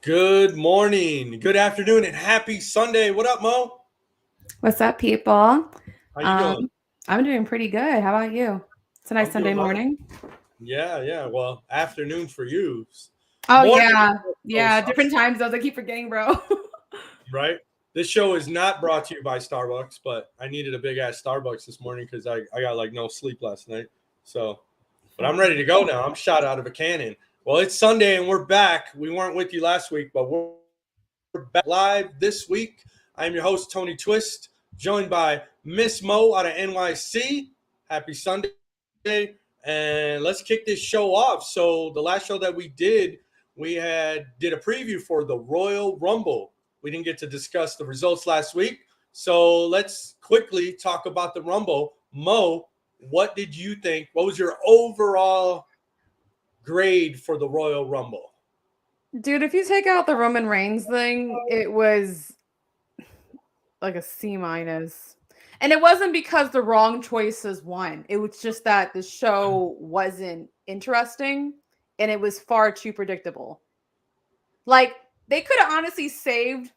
Good morning, good afternoon, and happy Sunday. What up, Mo? What's up, people? How you doing? Um, I'm doing pretty good. How about you? It's a nice I'm Sunday doing well. morning. Yeah. Well, afternoon for you. Oh Morning, yeah, oh, yeah. Different time zones. I keep forgetting, bro. right? This show is not brought to you by Starbucks, but I needed a big ass Starbucks this morning because I got like no sleep last night. So, but I'm ready to go now. I'm shot out of a cannon. Well, it's Sunday and we're back. We weren't with you last week, but we're back live this week. I'm your host, Tony Twist, joined by Miss Mo out of NYC. Happy Sunday. And let's kick this show off. So the last show that we did did a preview for the Royal Rumble. We didn't get to discuss the results last week. So let's quickly talk about the Rumble. Mo, what did you think? What was your overall grade for the Royal Rumble? Dude, if you take out the Roman Reigns thing, it was like a C minus. And it wasn't because the wrong choices won. It was just that the show wasn't interesting and it was far too predictable. Like they could have honestly saved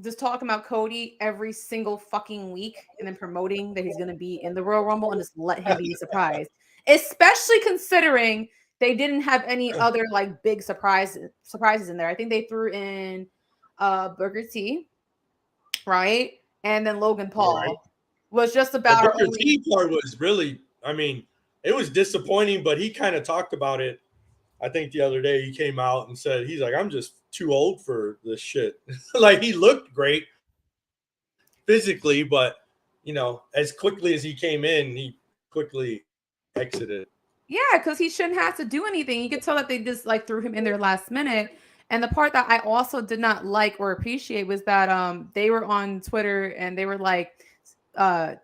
just talking about Cody every single fucking week and then promoting that he's going to be in the Royal Rumble and just let him be surprised. Especially considering they didn't have any other like big surprises in there. I think they threw in Booker T, right? And then Logan Right. Paul was just The about our Booker only. T part was really, it was disappointing, but he kind of talked about it. I think the other day he came out and said, he's like, I'm just too old for this shit. Like he looked great physically, but as quickly as he came in, he quickly exited. Yeah, because he shouldn't have to do anything. You could tell that they just like threw him in there last minute. And the part that I also did not like or appreciate was that they were on Twitter and they were like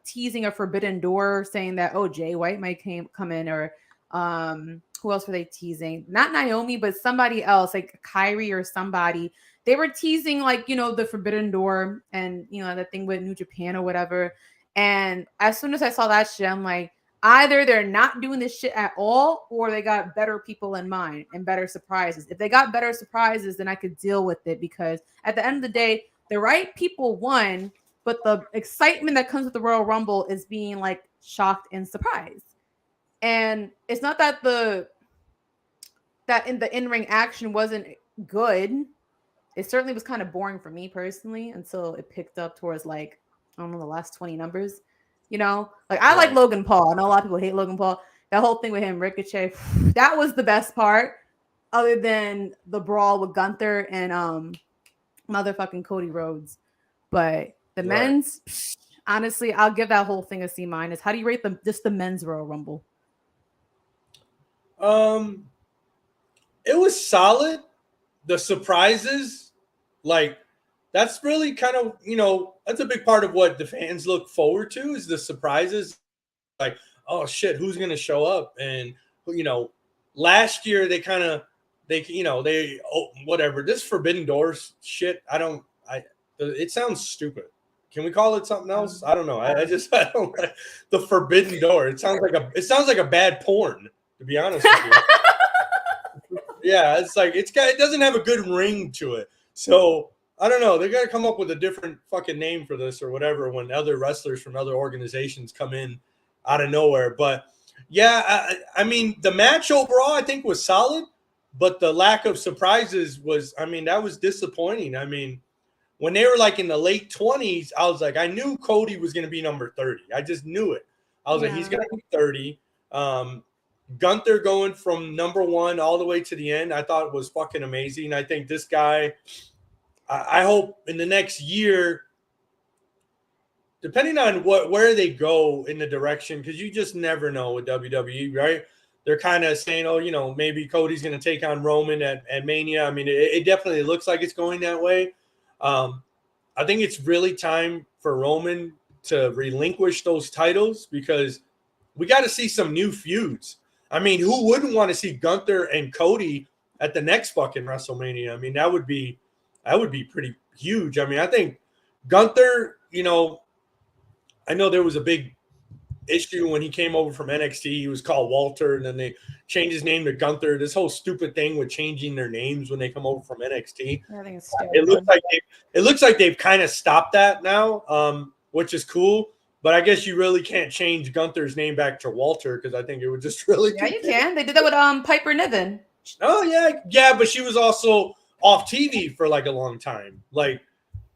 teasing a forbidden door, saying that Jay White might come in, or who else were they teasing? Not Naomi, but somebody else, like Kyrie or somebody. They were teasing like the forbidden door and the thing with New Japan or whatever. And as soon as I saw that shit, I'm like, either they're not doing this shit at all or they got better people in mind and better surprises. If they got better surprises, then I could deal with it, because at the end of the day, the right people won, but the excitement that comes with the Royal Rumble is being like shocked and surprised. And it's not that in the in-ring action wasn't good. It certainly was kind of boring for me personally until it picked up towards like, I don't know, the last 20 numbers. Like I like Right. Logan Paul. I know a lot of people hate Logan Paul. That whole thing with him, Ricochet, that was the best part, other than the brawl with Gunther and motherfucking Cody Rhodes. But the Right. men's, honestly, I'll give that whole thing a C minus. How do you rate them? Just the men's Royal Rumble? Um, it was solid. The surprises, like that's really kind of that's a big part of what the fans look forward to is the surprises. Like, oh shit, who's gonna show up? And last year they whatever, this Forbidden Doors shit. It sounds stupid. Can we call it something else? I don't know. I don't like the Forbidden Door. It sounds like a bad porn, to be honest with you. Yeah, it's like it doesn't have a good ring to it. So I don't know. They got to come up with a different fucking name for this or whatever when other wrestlers from other organizations come in out of nowhere. But yeah, I mean the match overall I think was solid, but the lack of surprises that was disappointing. I mean, when they were like in the late 20s, I was like, I knew Cody was going to be number 30. I just knew it. I was like, he's Yeah. going to be 30. Gunther going from number one all the way to the end, I thought was fucking amazing. I think this guy, I hope in the next year, depending on where they go in the direction, because you just never know with WWE, right? They're kind of saying, maybe Cody's going to take on Roman at Mania. I mean, it definitely looks like it's going that way. I think it's really time for Roman to relinquish those titles because we got to see some new feuds. I mean, who wouldn't want to see Gunther and Cody at the next fucking WrestleMania? I mean, that would be pretty huge. I mean, I think Gunther, I know there was a big issue when he came over from NXT. He was called Walter, and then they changed his name to Gunther. This whole stupid thing with changing their names when they come over from NXT. I think it's It stupid. looks like they've kind of stopped that now, which is cool. But I guess you really can't change Gunther's name back to Walter because I think it would just really. Yeah, you can. They did that with Piper Niven. Oh yeah, but she was also off TV for like a long time. Like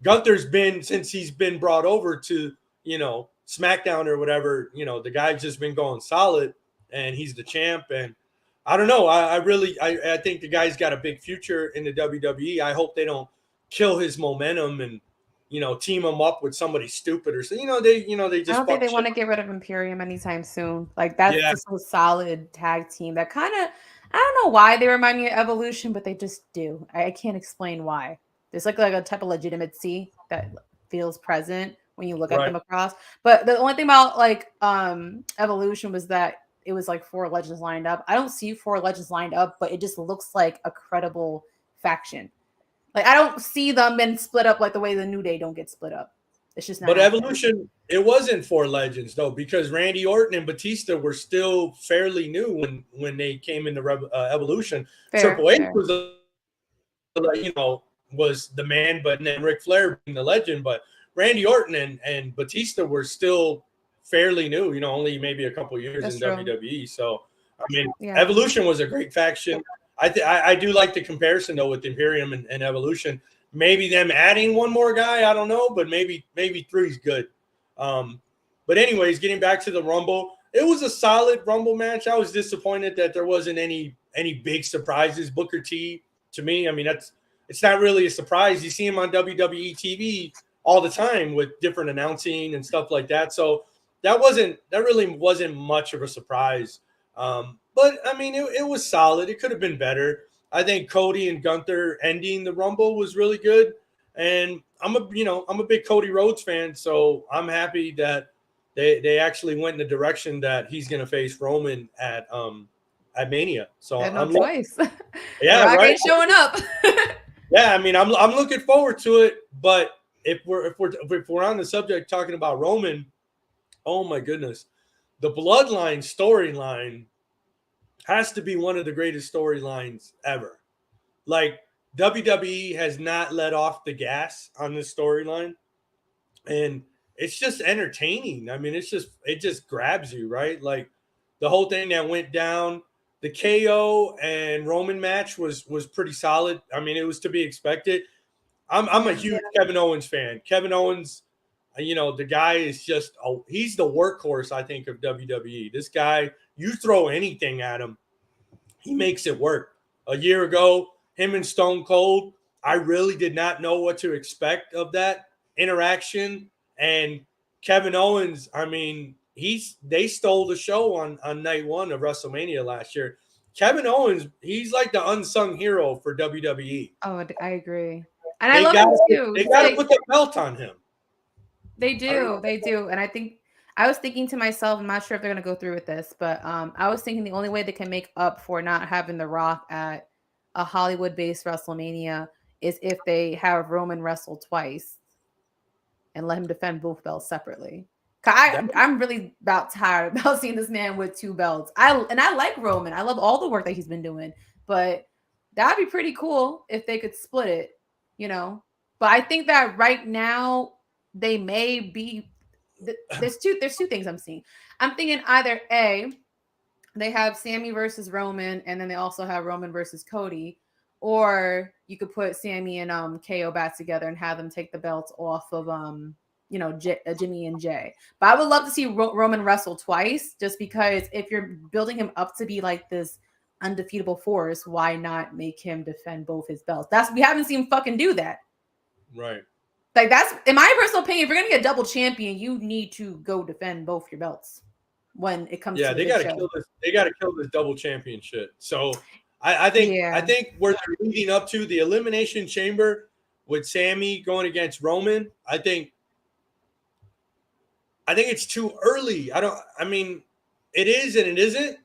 Gunther's been since he's been brought over to SmackDown or whatever. The guy's just been going solid, and he's the champ. And I don't know. I think the guy's got a big future in the WWE. I hope they don't kill his momentum and team him up with somebody stupid or so. They just. I don't think they want to get rid of Imperium anytime soon. Like that's just a solid tag team that kind of. I don't know why they remind me of Evolution, but they just do. I can't explain why. There's like a type of legitimacy that feels present when you look at them across. But the only thing about like Evolution was that it was like 4 legends lined up. I don't see 4 legends lined up, but it just looks like a credible faction. Like I don't see them being split up like the way the New Day don't get split up. It's just not. But Evolution, it wasn't 4 legends though, because Randy Orton and Batista were still fairly new when they came into Evolution. Triple H was was the man, but then Ric Flair being the legend. But Randy Orton and Batista were still fairly new. Only maybe a couple years in WWE. So I mean, Evolution was a great faction. I do like the comparison though with Imperium and Evolution. Maybe them adding one more guy, I don't know, but maybe 3's good. But anyways, getting back to the Rumble, it was a solid Rumble match. I was disappointed that there wasn't any big surprises. Booker T, to me, I mean it's not really a surprise. You see him on WWE TV all the time with different announcing and stuff like that. So that really wasn't much of a surprise. But I mean, it was solid. It could have been better. I think Cody and Gunther ending the Rumble was really good. And I'm a big Cody Rhodes fan, so I'm happy that they actually went in the direction that he's going to face Roman at Mania. So no choice. Yeah, Rock ain't showing up. Yeah, I mean, I'm looking forward to it. But if we're on the subject talking about Roman, oh my goodness, the Bloodline storyline has to be one of the greatest storylines ever. Like WWE has not let off the gas on this storyline, and it's just entertaining. I mean, it just grabs you, right? Like the whole thing that went down, the KO and Roman match was pretty solid. I mean, it was to be expected. I'm a huge Kevin Owens fan. Kevin Owens, the guy is just he's the workhorse, I think, of WWE. This guy, you throw anything at him, he makes it work. A year ago, him and Stone Cold, I really did not know what to expect of that interaction. And Kevin Owens, I mean, they stole the show on night 1 of WrestleMania last year. Kevin Owens, he's like the unsung hero for WWE. Oh, I agree. And I love him too. They got to put the belt on him. They do. And I think I was thinking to myself, I'm not sure if they're going to go through with this, but I was thinking the only way they can make up for not having The Rock at a Hollywood-based WrestleMania is if they have Roman wrestle twice and let him defend both belts separately. I'm really about tired about seeing this man with 2 belts. I like Roman. I love all the work that he's been doing, but that'd be pretty cool if they could split it, But I think that right now they may be. There's two things I'm seeing. I'm thinking either A, they have Sammy versus Roman, and then they also have Roman versus Cody, or you could put Sammy and KO back together and have them take the belts off of Jimmy and Jay. But I would love to see Roman wrestle twice, just because if you're building him up to be like this undefeatable force, why not make him defend both his belts? We haven't seen him fucking do that. Right. Like that's, in my personal opinion, if you're gonna get a double champion, you need to go defend both your belts when it comes. Yeah, to they got to kill this. They got to kill this double championship. So I think where they're leading up to the Elimination Chamber with Sammy going against Roman, I think it's too early. I mean, it is and it isn't.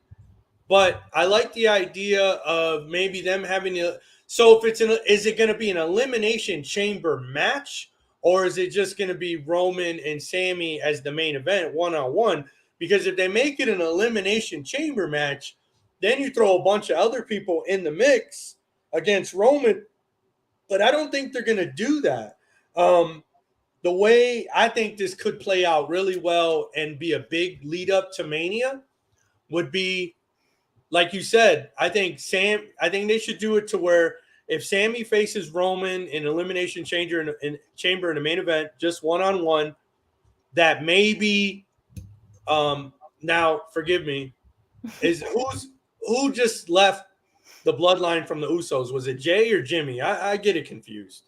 But I like the idea of maybe them having a. So if is it going to be an Elimination Chamber match, or is it just going to be Roman and Sammy as the main event 1-on-1? Because if they make it an elimination chamber match, then you throw a bunch of other people in the mix against Roman. But I don't think they're going to do that. The way I think this could play out really well and be a big lead up to Mania would be, like you said, I think they should do it to where if Sammy faces Roman in elimination chamber in the main event, just one-on-one, that maybe now forgive me, who just left the bloodline from the Usos? Was it Jay or Jimmy? I get it confused.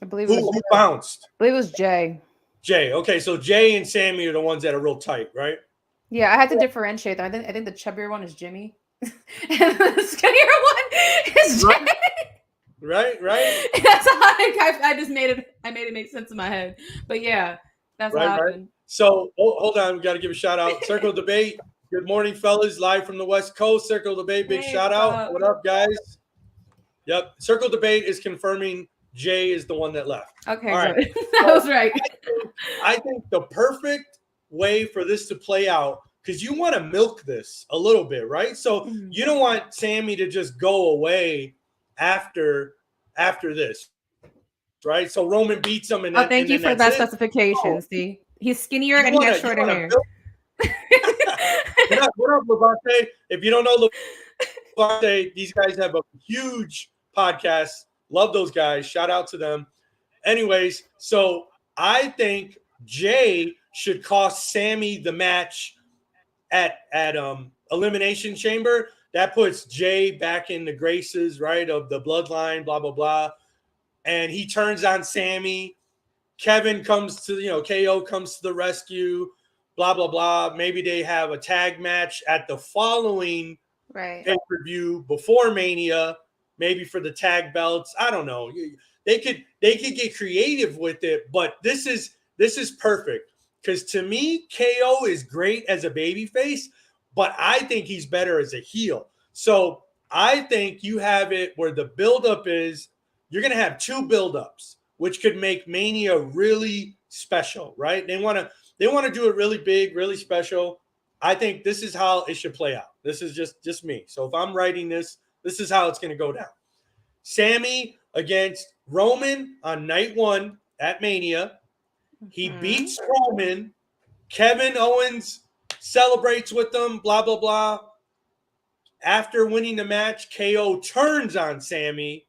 I believe Who bounced? I believe it was Jay. Jay. Okay, so Jay and Sammy are the ones that are real tight, right? Yeah, I had to differentiate them. I think the chubbier one is Jimmy, and the skinnier one is Jay. Right. That's how I just made it. I made it make sense in my head. But yeah, that's what happened. Right. So hold on, we got to give a shout out. Circle Debate. Good morning, fellas. Live from the West Coast. Circle Debate. Big shout out. What up, guys? Yep. Circle Debate is confirming Jay is the one that left. Okay, all right. That was right. I think the perfect way for this to play out, because you want to milk this a little bit, right? So you don't want Sammy to just go away after this, right? So Roman beats him, and then, thank you for that specification. See, he's skinnier and he has shorter hair. What up, Levante? If you don't know Levante, these guys have a huge podcast. Love those guys. Shout out to them. Anyways, so I think Jay should cost Sammy the match at Elimination Chamber. That puts Jay back in the graces, right, of the bloodline, blah, blah, blah. And he turns on Sammy. Kevin comes to, KO comes to the rescue, blah, blah, blah. Maybe they have a tag match at the following pay-per-view before Mania, maybe for the tag belts. I don't know. They could get creative with it, but this is perfect. Because to me, KO is great as a babyface, but I think he's better as a heel. So I think you have it where the buildup is, you're going to have two buildups, which could make Mania really special, right? They want to do it really big, really special. I think this is how it should play out. This is just me. So if I'm writing this is how it's going to go down. Sammy against Roman on night one at Mania. He beats Roman. Kevin Owens celebrates with them, blah, blah, blah. After winning the match, KO turns on Sammy.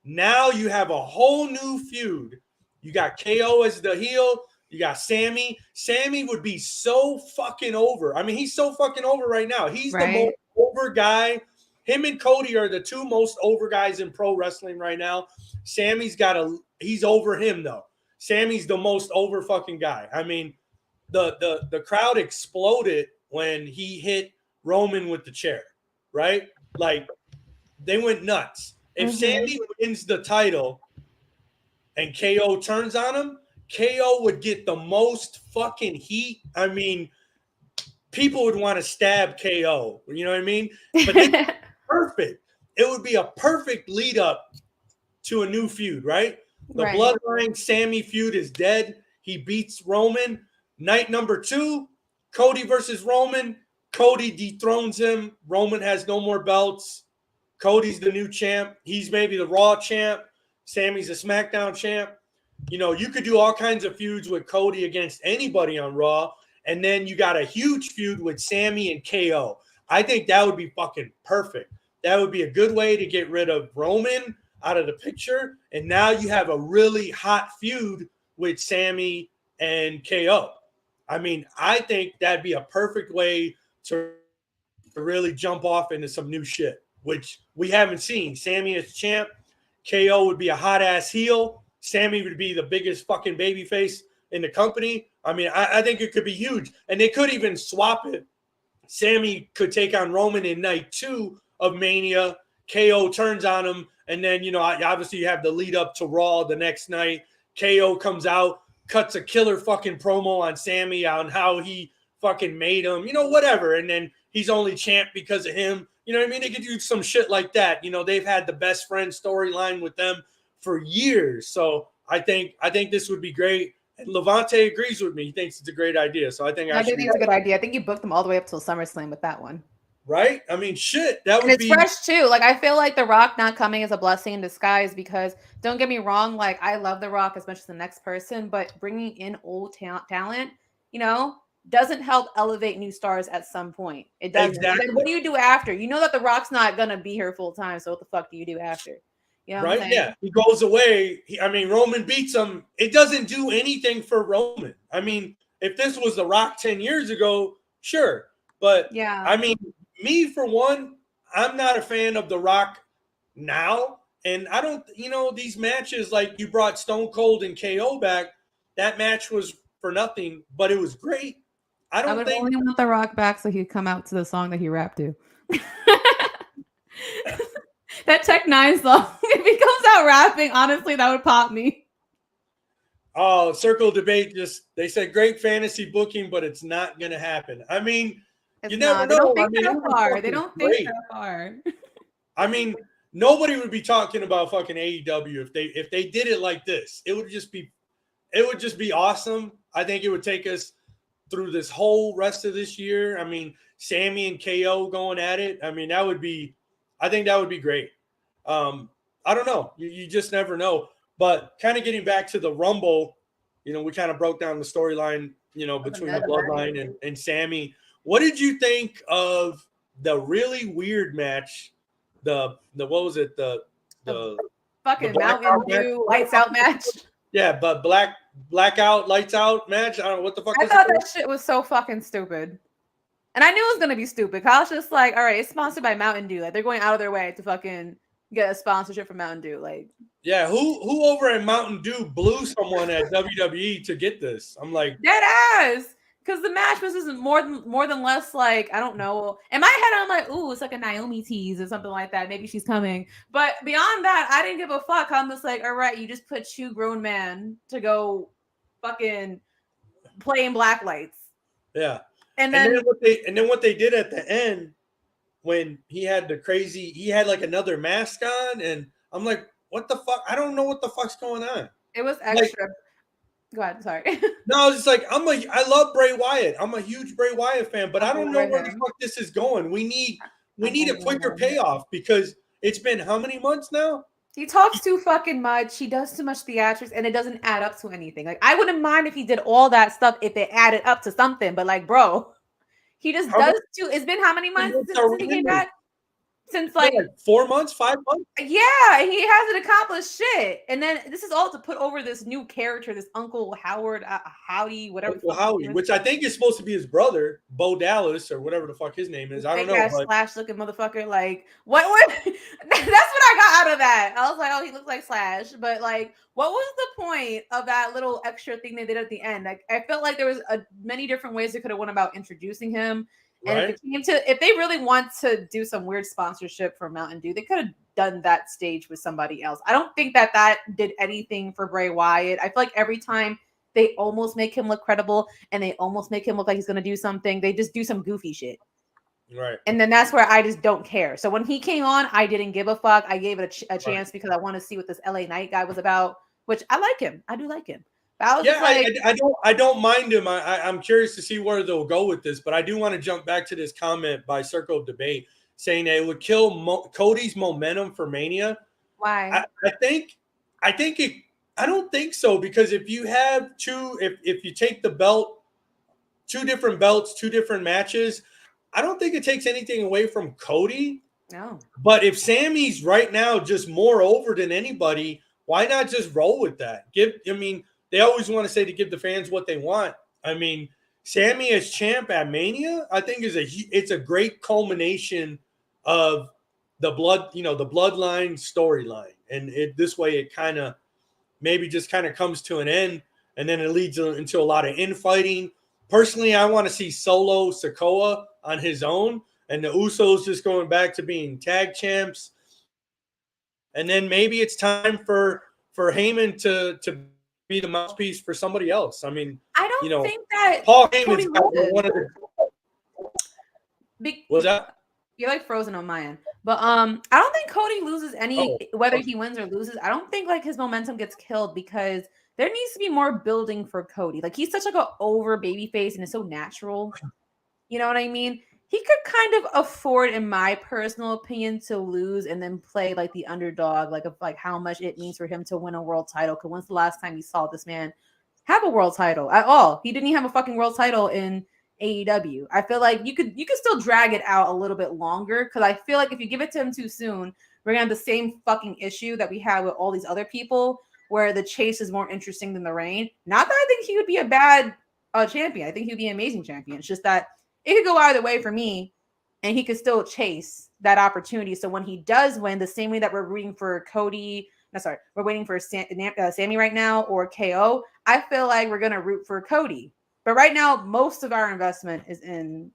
Now you have a whole new feud. You got KO as the heel. You got Sammy. Sammy would be so fucking over. I mean, he's so fucking over right now. He's the most over guy. Him and Cody are the two most over guys in pro wrestling right now. Sammy's he's over him though. Sammy's the most over fucking guy. I mean, the crowd exploded when he hit Roman with the chair, right? Like they went nuts. If Sammy wins the title and KO turns on him, KO would get the most fucking heat. I mean, people would want to stab KO. You know what I mean? But it's perfect. It would be a perfect lead up to a new feud, right? The Bloodline Sammy feud is dead. He beats Roman. Night number 2, Cody versus Roman. Cody dethrones him. Roman has no more belts. Cody's the new champ. He's maybe the Raw champ. Sammy's a SmackDown champ. You could do all kinds of feuds with Cody against anybody on Raw. And then you got a huge feud with Sammy and KO. I think that would be fucking perfect. That would be a good way to get rid of Roman out of the picture. And now you have a really hot feud with Sammy and KO. I mean, I think that'd be a perfect way to really jump off into some new shit, which we haven't seen. Sammy as champ. KO would be a hot-ass heel. Sammy would be the biggest fucking babyface in the company. I mean, I think it could be huge. And they could even swap it. Sammy could take on Roman in night 2 of Mania. KO turns on him. And then, obviously you have the lead up to Raw the next night. KO comes out, cuts a killer fucking promo on Sammy on how he fucking made him, whatever. And then he's only champ because of him. You know what I mean? They could do some shit like that. They've had the best friend storyline with them for years. So I think this would be great. And Levante agrees with me. He thinks it's a great idea. So I think I do think it's a good idea. I think you booked them all the way up till SummerSlam with that one. Right? I mean, shit, that and would it's be fresh too. Like I feel like The Rock not coming is a blessing in disguise because don't get me wrong, like I love The Rock as much as the next person, but bringing in old talent, doesn't help elevate new stars at some point. It doesn't. exactly. Then what do you do after? You know that The Rock's not gonna be here full time, so what the fuck do you do after? You know what I'm saying? Yeah, he goes away. Roman beats him. It doesn't do anything for Roman. I mean, if this was The Rock 10 years ago, sure. But yeah, I mean, me for one, I'm not a fan of The Rock now. And I don't, these matches like you brought Stone Cold and KO back, that match was for nothing, but it was great. I would only want The Rock back so he'd come out to the song that he rapped to. That Tech 9 song. If he comes out rapping, honestly, that would pop me. Oh, Circle Debate they said great fantasy booking, but it's not going to happen. I mean, you never know. They don't think that far. They don't think that far. I mean, nobody would be talking about fucking AEW if they did it like this. It would just be awesome. I think it would take us through this whole rest of this year. I mean, Sammy and KO going at it. I mean, I think that would be great. I don't know. You just never know. But kind of getting back to the Rumble, we kind of broke down the storyline, between the Bloodline and Sammy. What did you think of the really weird match? The what was it? The fucking Mountain Dew lights out match. Yeah, but blackout lights out match. I don't know what the fuck. I thought that shit was so fucking stupid. And I knew it was gonna be stupid. I was just like, all right, it's sponsored by Mountain Dew. Like they're going out of their way to fucking get a sponsorship from Mountain Dew. Like, yeah, who over at Mountain Dew blew someone at WWE to get this? I'm like, dead ass. Because the match was just more than less like, I don't know. In my head, I'm like, ooh, it's like a Naomi tease or something like that. Maybe she's coming. But beyond that, I didn't give a fuck. I'm just like, all right, you just put two grown men to go fucking play in black lights. Yeah. And then what they did at the end when he had like another mask on, and I'm like, what the fuck? I don't know what the fuck's going on. It was extra. Go ahead, sorry. No, I was just like, I love Bray Wyatt. I'm a huge Bray Wyatt fan, but I don't know where the fuck this is going. We need a quicker payoff because it's been how many months now? He talks too fucking much. He does too much theatrics, and it doesn't add up to anything. Like, I wouldn't mind if he did all that stuff if it added up to something, but like, bro, he just does too. It's been how many months since he came back? Since like 4 months, 5 months? Yeah, he hasn't accomplished shit. And then this is all to put over this new character, this Uncle Howard, Howdy, whatever. Uncle Howie, which I think is supposed to be his brother, Bo Dallas, or whatever the fuck his name is. I don't know. Slash looking motherfucker. Like, what? That's what I got out of that. I was like, oh, he looks like Slash. But like, what was the point of that little extra thing they did at the end? Like, I felt like there was many different ways they could have went about introducing him. And if they really want to do some weird sponsorship for Mountain Dew, they could have done that stage with somebody else. I don't think that did anything for Bray Wyatt. I feel like every time they almost make him look credible and they almost make him look like he's going to do something, they just do some goofy shit. Right. And then that's where I just don't care. So when he came on, I didn't give a fuck. I gave it a chance because I want to see what this LA Knight guy was about, which I like him. I do like him. I don't mind him. I'm curious to see where they'll go with this, but I do want to jump back to this comment by Circle of Debate saying that it would kill Cody's momentum for Mania. Why? I don't think so, because if you have if you take the belt, two different belts, two different matches, I don't think it takes anything away from Cody. No. But if Sammy's right now just more over than anybody, why not just roll with that? They always want to say to give the fans what they want. I mean, Sammy as champ at Mania, I think it's a great culmination of the bloodline storyline. And this way it kind of maybe just kind of comes to an end, and then it leads into a lot of infighting. Personally, I want to see Solo Sikoa on his own, and the Usos just going back to being tag champs. And then maybe it's time for Heyman to be the mouthpiece for somebody else. I mean, I don't think that Paul Heyman's one of the. What's that? You're like frozen on my end, but I don't think Cody loses any whether he wins or loses. I don't think like his momentum gets killed because there needs to be more building for Cody. Like he's such like an over baby face and it's so natural. You know what I mean? He could kind of afford, in my personal opinion, to lose and then play like the underdog, like of like how much it means for him to win a world title. Because when's the last time you saw this man have a world title at all? He didn't even have a fucking world title in AEW. I feel like you could still drag it out a little bit longer because I feel like if you give it to him too soon, we're gonna have the same fucking issue that we had with all these other people, where the chase is more interesting than the reign. Not that I think he would be a bad champion. I think he would be an amazing champion. It's just that it could go either way for me, and he could still chase that opportunity. So when he does win, the same way that we're rooting for Cody, we're waiting for Sammy right now or KO. I feel like we're gonna root for Cody, but right now most of our investment is in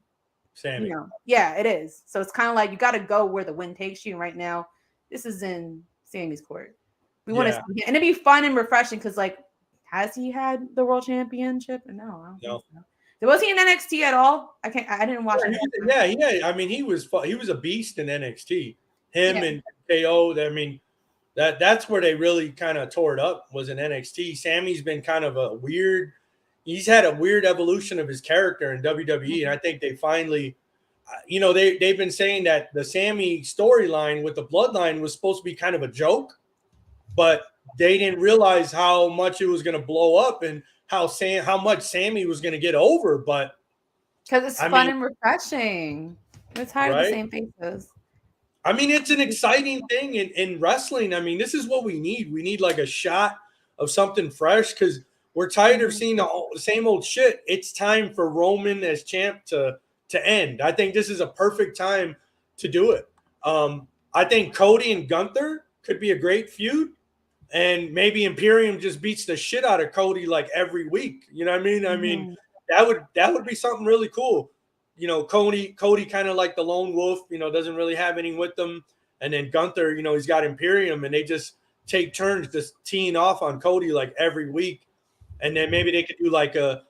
Sammy. Yeah, it is. So it's kind of like you got to go where the wind takes you. And right now, this is in Sammy's court. We want to see him, and it'd be fun and refreshing because, like, has he had the world championship? No, I don't think so. Was he in NXT at all? I didn't watch it. Yeah. I mean, he was a beast in NXT. And KO. I mean, that's where they really kind of tore it up, was in NXT. Sammy's been kind of he's had a weird evolution of his character in WWE, and I think they finally, they've been saying that the Sammy storyline with the Bloodline was supposed to be kind of a joke, but they didn't realize how much it was going to blow up and how much Sammy was going to get over. But because it's fun and refreshing. We're tired of the same faces. I mean, it's an exciting thing in wrestling. I mean, this is what we need. We need like a shot of something fresh because we're tired of seeing the same old shit. It's time for Roman as champ to end. I think this is a perfect time to do it. I think Cody and Gunther could be a great feud, and maybe Imperium just beats the shit out of Cody like every week. You know what I mean? I mean, that would be something really cool. Cody kind of like the lone wolf, doesn't really have any with them. And then Gunther, he's got Imperium, and they just take turns just teeing off on Cody like every week. And then maybe they could do like a,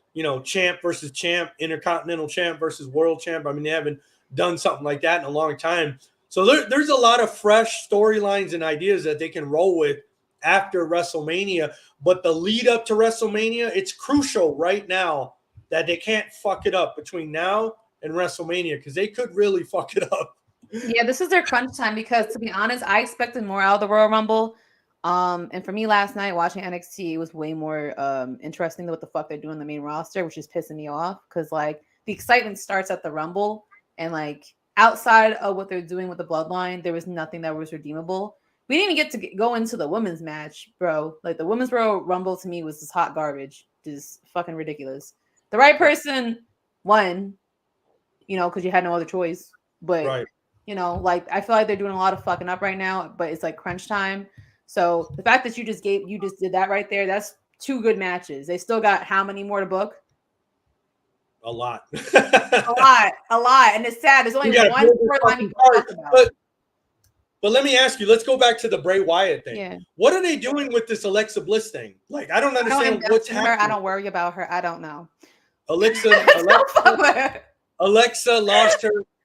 champ versus champ, intercontinental champ versus world champ. I mean, they haven't done something like that in a long time. So there's a lot of fresh storylines and ideas that they can roll with after WrestleMania. But the lead up to WrestleMania, it's crucial right now that they can't fuck it up between now and WrestleMania, because they could really fuck it up. Yeah, this is their crunch time because, to be honest, I expected more out of the Royal Rumble. And for me last night watching NXT, it was way more interesting than what the fuck they're doing in the main roster, which is pissing me off because like the excitement starts at the Rumble, and like outside of what they're doing with the Bloodline, there was nothing that was redeemable. We didn't even get to go into the women's match, bro. Like the women's Royal Rumble to me was just hot garbage, just fucking ridiculous. The right person won, because you had no other choice. But like I feel like they're doing a lot of fucking up right now, but it's like crunch time. So the fact that you just did that right there, that's 2 good matches. They still got how many more to book? A lot. a lot. And it's sad. There's only one storyline we can talk about. But let me ask you, let's go back to the Bray Wyatt thing. Yeah. What are they doing with this Alexa Bliss thing? Like, I don't understand what's happening. I don't worry about her. I don't know. Alexa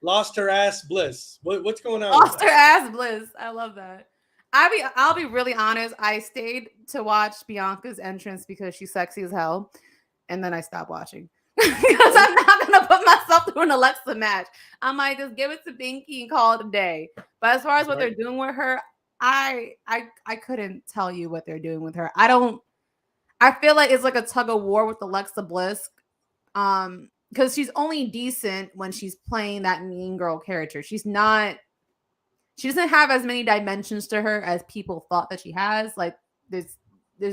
lost her ass Bliss. What's going on? Lost her ass Bliss. I love that. I'll be really honest. I stayed to watch Bianca's entrance because she's sexy as hell, and then I stopped watching because I'm not gonna put myself through an Alexa match. I might just give it to Binky and call it a day. But as far as what they're doing with her, I couldn't tell you what they're doing with her. I feel like it's like a tug of war with Alexa Bliss, because she's only decent when she's playing that mean girl character. She doesn't have as many dimensions to her as people thought that she has. Like there's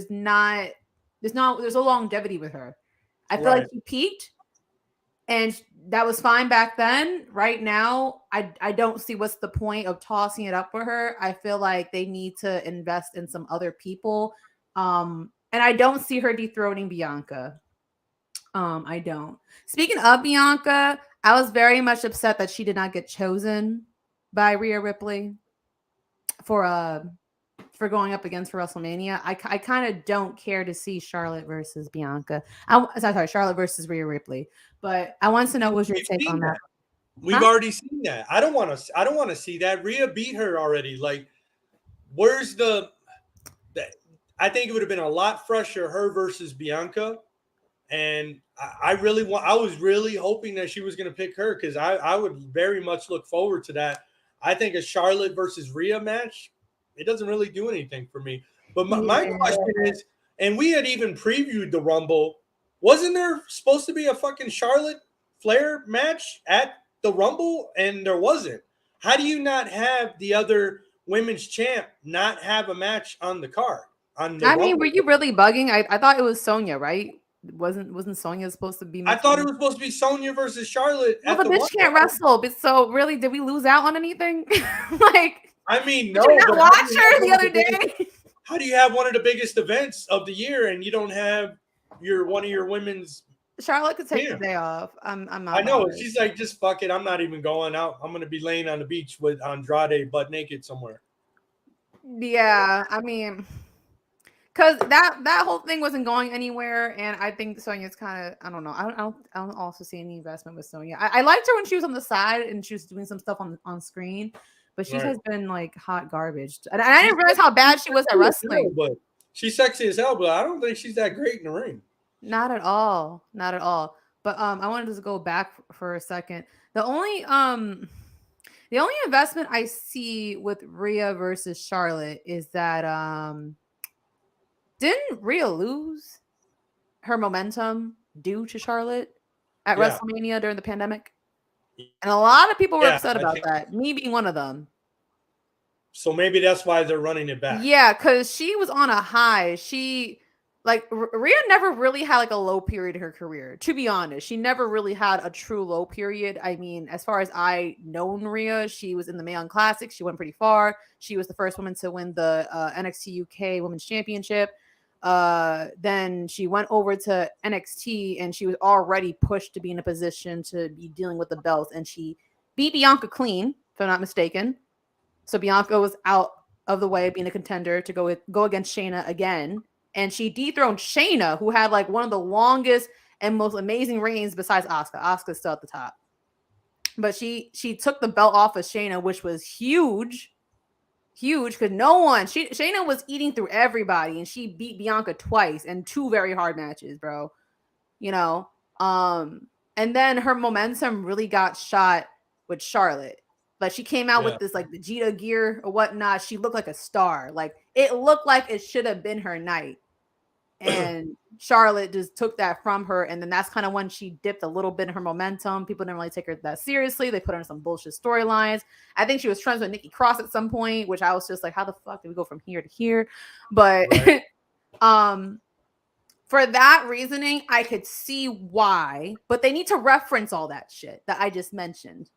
no longevity with her. I feel like she peaked, and that was fine back then. Right now, I don't see what's the point of tossing it up for her. I feel like they need to invest in some other people. And I don't see her dethroning Bianca. I don't. Speaking of Bianca, I was very much upset that she did not get chosen by Rhea Ripley for going up against for WrestleMania. I kind of don't care to see Charlotte versus Bianca. Charlotte versus Rhea Ripley. But I want to know what's your take on that. We've already seen that. I don't want to see that. Rhea beat her already. Like, where's I think it would have been a lot fresher, her versus Bianca. And I really want. I was really hoping that she was going to pick her because I would very much look forward to that. I think a Charlotte versus Rhea match, it doesn't really do anything for me. But my Yeah. question is, and we had even previewed the Rumble. Wasn't there supposed to be a fucking Charlotte Flair match at the Rumble? And there wasn't. How do you not have the other women's champ not have a match on the card on the I mean, Rumble? were you really bugging? I thought it was Sonya, right? Wasn't Sonya supposed to be I mixed thought it in? was supposed to be Sonya versus Charlotte Well, at the the bitch Rumble. can't wrestle, but so really, did we lose out on anything? Like, I mean, did no, you not but watch her the other day? how do you have one of the biggest events of the year and you don't have one of your women's? Charlotte could take the Yeah, day off. I'm I not know. bothered. She's like, just fuck it. I'm not even going out. I'm gonna be laying on the beach with Andrade butt naked somewhere. Yeah, I mean, because that whole thing wasn't going anywhere, and I think Sonya's kind of, I don't know. I don't also see any investment with Sonya. I liked her when she was on the side and she was doing some stuff on screen, but she Right. has been like hot garbage. And I didn't realize how bad she was at wrestling. But she's sexy as hell, but I don't think she's that great in the ring. Not at all. Not at all. But I wanted to go back for a second. The only investment I see with Rhea versus Charlotte is that didn't Rhea lose her momentum due to Charlotte at Yeah, WrestleMania during the pandemic? And a lot of people were yeah. upset I about think that, me being one of them. so. Maybe that's why they're running it back. Yeah, because she was on a high. Rhea never really had like a low period in her career. To be honest, she never really had a true low period. I mean, as far as I known Rhea, she was in the Mae Young Classic. She went pretty far. She was the first woman to win the NXT UK Women's Championship. Then she went over to NXT and she was already pushed to be in a position to be dealing with the belts. And she beat Bianca clean, if I'm not mistaken. So Bianca was out of the way, being a contender to go against Shayna again. And she dethroned Shayna, who had like one of the longest and most amazing reigns besides Asuka. Asuka's still at the top. But she took the belt off of Shayna, which was huge. Huge, because Shayna was eating through everybody, and she beat Bianca twice in two very hard matches, bro. You know? And then her momentum really got shot with Charlotte. Like she came out with this like Vegeta gear or whatnot. She looked like a star. Like it looked like it should have been her night. And Charlotte just took that from her. And then that's kind of when she dipped a little bit in her momentum. People didn't really take her that seriously. They put her in some bullshit storylines. I think she was friends with Nikki Cross at some point, which I was just like, how the fuck did we go from here to here? But right. For that reasoning, I could see why, but they need to reference all that shit that I just mentioned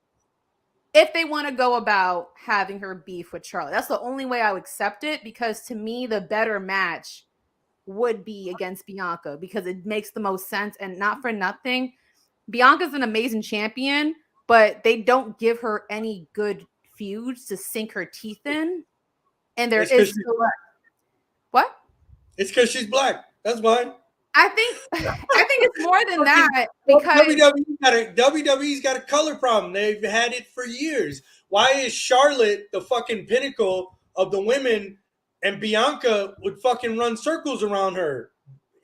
if they want to go about having her beef with Charlotte. That's the only way I would accept it, because to me, the better match would be against Bianca because it makes the most sense. And not for nothing, Bianca's an amazing champion, but they don't give her any good feuds to sink her teeth in. And there is still what? It's because she's black. That's why. I think it's more than that, because WWE's got a color problem. They've had it for years. Why is Charlotte the fucking pinnacle of the women and Bianca would fucking run circles around her?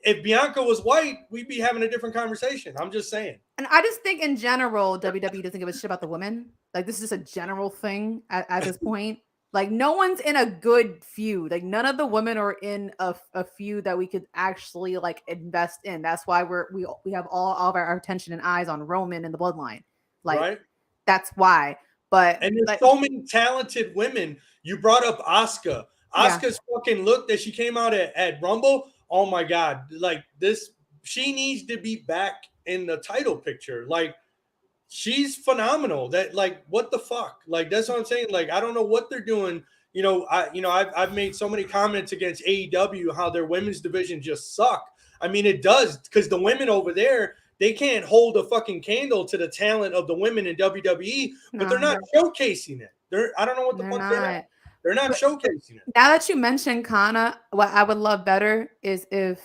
If Bianca was white, we'd be having a different conversation. I'm just saying. And I just think in general, WWE doesn't give a shit about the women. Like this is just a general thing at this point. Like no one's in a good feud. Like none of the women are in a feud that we could actually like invest in. That's why we have all of our attention and eyes on Roman and the Bloodline. Like right? That's why. But and there's so many talented women. You brought up Asuka. Asuka's fucking look that she came out at Rumble. Oh my God. Like this, she needs to be back in the title picture. Like she's phenomenal. That like what the fuck? Like that's what I'm saying. Like I don't know what they're doing. I've made so many comments against AEW how their women's division just suck. I mean it does, because the women over there, they can't hold a fucking candle to the talent of the women in WWE, but they're not showcasing it. I don't know what the fuck they're not. They're not showcasing it. Now that you mentioned Kana, what I would love better is if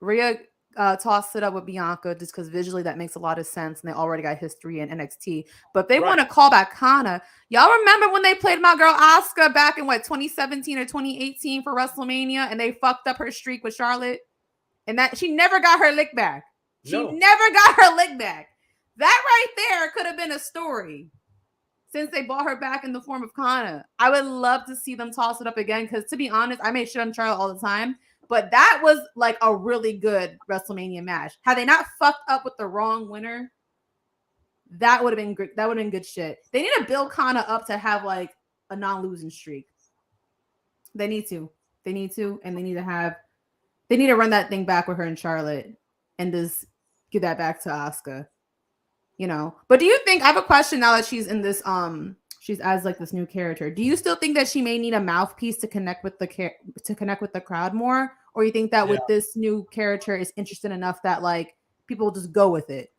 Rhea toss it up with Bianca just because visually that makes a lot of sense, and they already got history in NXT. But they want to call back Kana. Y'all remember when they played my girl Asuka back in 2017 or 2018 for WrestleMania, and they fucked up her streak with Charlotte, and that she never got her lick back. Never got her lick back. That right there could have been a story. Since they brought her back in the form of Kana, I would love to see them toss it up again. Because to be honest, I make shit on Charlotte all the time. But that was like a really good WrestleMania match. Had they not fucked up with the wrong winner, that would have been good. That would have been good shit. They need to build Kana up to have like a non-losing streak. They need to. And they need to run that thing back with her and Charlotte and just give that back to Asuka. You know. But do you think, I have a question now that she's in this she's as like this new character. Do you still think that she may need a mouthpiece to connect with the crowd more, or you think that with this new character is interested enough that like people will just go with it?